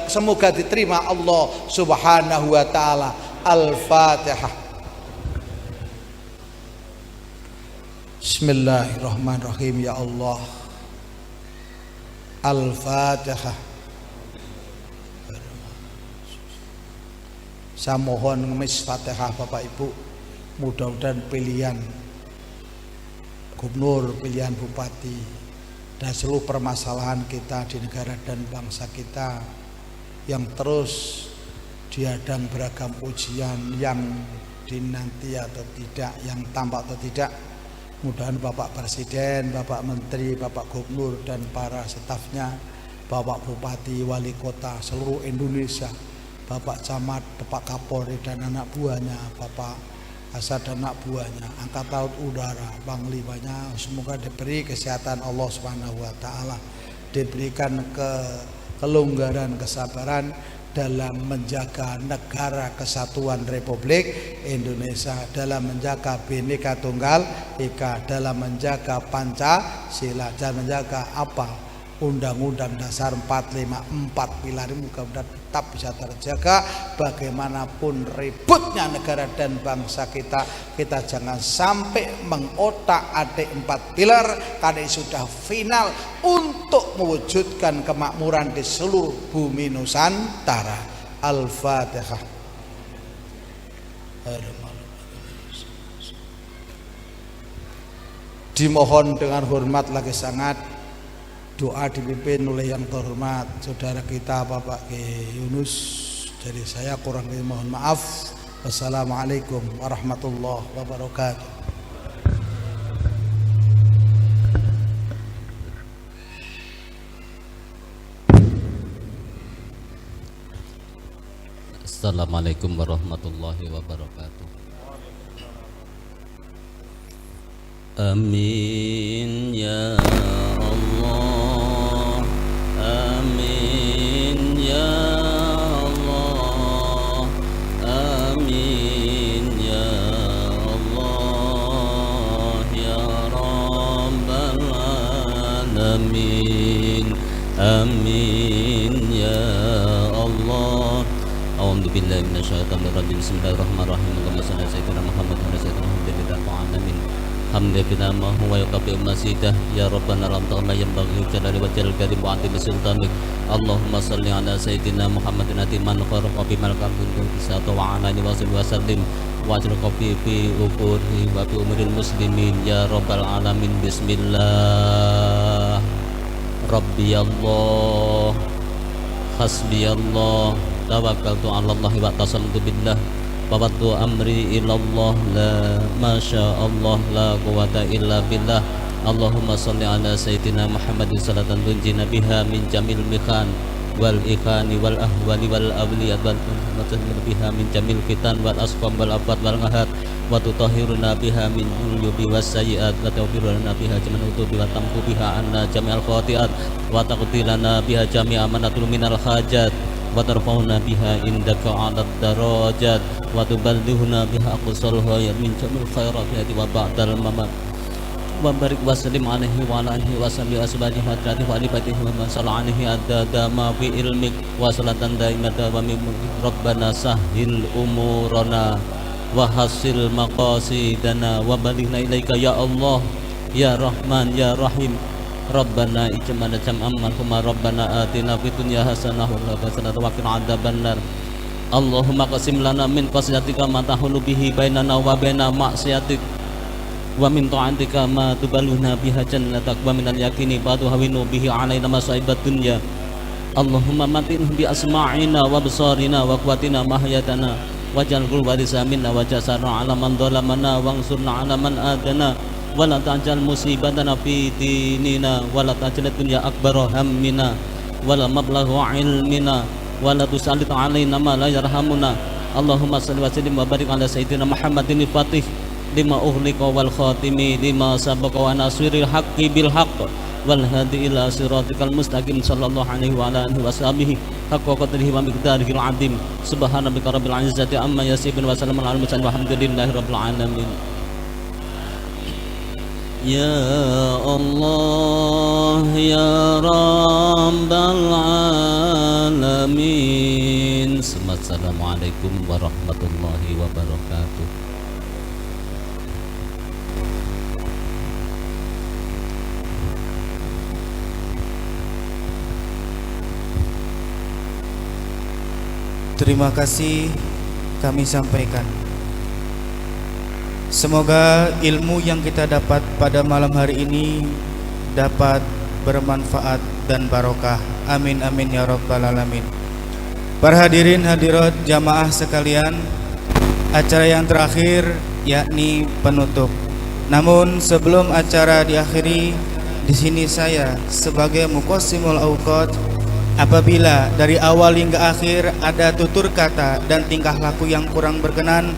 semoga diterima Allah Subhanahu wa taala. Al-Fatihah. Bismillahirrahmanirrahim. Ya Allah. Al-Fatihah. Saya mohon ngemis Fatihah Bapak Ibu, mudah-mudahan pilihan gubernur, pilihan bupati dan seluruh permasalahan kita di negara dan bangsa kita yang terus dihadang beragam ujian yang dinanti atau tidak, yang tampak atau tidak, mudah-mudahan Bapak Presiden, Bapak Menteri, Bapak Gubernur dan para stafnya, Bapak Bupati, Wali Kota seluruh Indonesia, Bapak Camat, Bapak Kapolri dan anak buahnya, Bapak Kasat dan anak buahnya, Angkatan Laut Udara, Panglimanya, semoga diberi kesehatan Allah Subhanahu wa taala diberikan kelonggaran, kesabaran dalam menjaga negara kesatuan Republik Indonesia, dalam menjaga Bhinneka Tunggal Ika, dalam menjaga Pancasila, dan menjaga Undang-Undang Dasar 45, 4 pilar ini mudah-mudahan tetap bisa terjaga. Bagaimanapun ributnya negara dan bangsa kita jangan sampai mengotak-atik 4 pilar, karena sudah final untuk mewujudkan kemakmuran di seluruh bumi Nusantara. Al-Fatihah. Dimohon dengan hormat lagi sangat doa dipimpin oleh yang terhormat saudara kita Bapak Ki Yunus. Dari saya kurang lebih mohon maaf. Wassalamualaikum warahmatullahi wabarakatuh. Assalamualaikum warahmatullahi wabarakatuh. Amin ya Allah, amin ya Allah, amin ya Allah ya Rabbal alamin, amin ya Allah. A'udzu billahi minasyaitonir rajim. Bismillahirrahmanirrahim. Allahumma shalli ala sayyidina Muhammad wa ala sayyidina Muhammadin alamin. Hamdana ma huwa yaqbi masidah ya rabbana lam ta'ala yanbaghi jalali wa jalal karim wa anti sultanik. Allahumma shalli ala sayyidina Muhammadin atiman kharaqa bi malakam kuntu bisata wa ala alihi wa sallim wa ajral qafi fi ukuri wa bi umuril muslimin ya rabbal alamin. Bismillah. Rabbi Allah, hasbi Allah, tawakkaltu 'ala Allah wa tasamtu billah, fawattu amri ilallah, la masya Allah la quwata illa billah. Allahumma salli ala sayyidina Muhammadin salatan tunjina biha min jamil mikhan wal ikhani wal ahwali wal awliyat wal mutahhir biha min jamil fitan wal asqam wal afat wal ngahad wa tutahhiruna biha min uyubi was sayyiat wa tawfiruna biha jaman utubi wa tamku biha anna jami'al khati'at wa taqtilana biha jami'a manatul minal hajat wa tarfa'una biha indaka 'alad darajat wa tuballighuna biha aqsal ghayat min jamil khairat wa ba'dal mamat wa barik wa sallim alaihi wa ala alihi wa sahbihi asbahi hadrati wa alifatihi wa man sallallahu alaihi adada ma bi ilmik wa salatan daimatan wa min rabbana sahhil umurana wa hasil maqasidana wa balighna ilaika ya Allah ya Rahman ya Rahim. Rabbana ij'alna jam'an marhuma, Rabbana atina fid dunya hasanah wa fil akhirati wa qina adzabannar. Allahumma qasim lana min khashyatika ma tahulu bihi bainana wa baina ma'siyatik wa min ta'atika ma tubaluna biha jannatak wa minal yaqini ma tuhawinu bihi alaina masaibat dunya. Allahumma matin bi asma'ina wa absarina wa quwwatina ma hayatana waj'al qulwaritha minna wa jasarna 'ala man dhalamana wansurna 'ala man adana wa la ta'jal musibatana fi dinina wa la ta'jal dunya akbar hammina wa la mablaghu ilmina wa la tusallit 'alaina ma la yarhamuna. Allahumma shalli wa sallim wa barik ala sayyidina Muhammadin fatih lima ughliqa wal khatimi lima sabaqa wa nasiril haqqi bil haqq wal hadi ila siratikal mustaqim sallallahu alaihi wa ala alihi washabihi haqqa qadrihi wa miqdarihil azim. Subhana rabbika rabbil izzati amma yasifun wa salamun alal mursalin walhamdulillahi rabbil alamin. Ya Allah ya Rabbal alamin. Assalamualaikum warahmatullahi wabarakatuh. Terima kasih kami sampaikan. Semoga ilmu yang kita dapat pada malam hari ini dapat bermanfaat dan barokah. Amin amin ya rabbal alamin. Para hadirin hadirat jamaah sekalian, acara yang terakhir yakni penutup. Namun sebelum acara diakhiri, di sini saya sebagai muqassimul auqat, apabila dari awal hingga akhir ada tutur kata dan tingkah laku yang kurang berkenan,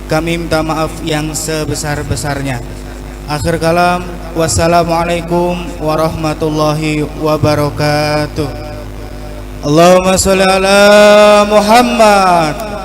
kami minta maaf yang sebesar-besarnya. Akhir kalam, wassalamualaikum warahmatullahi wabarakatuh. Allahumma sholli ala Muhammad.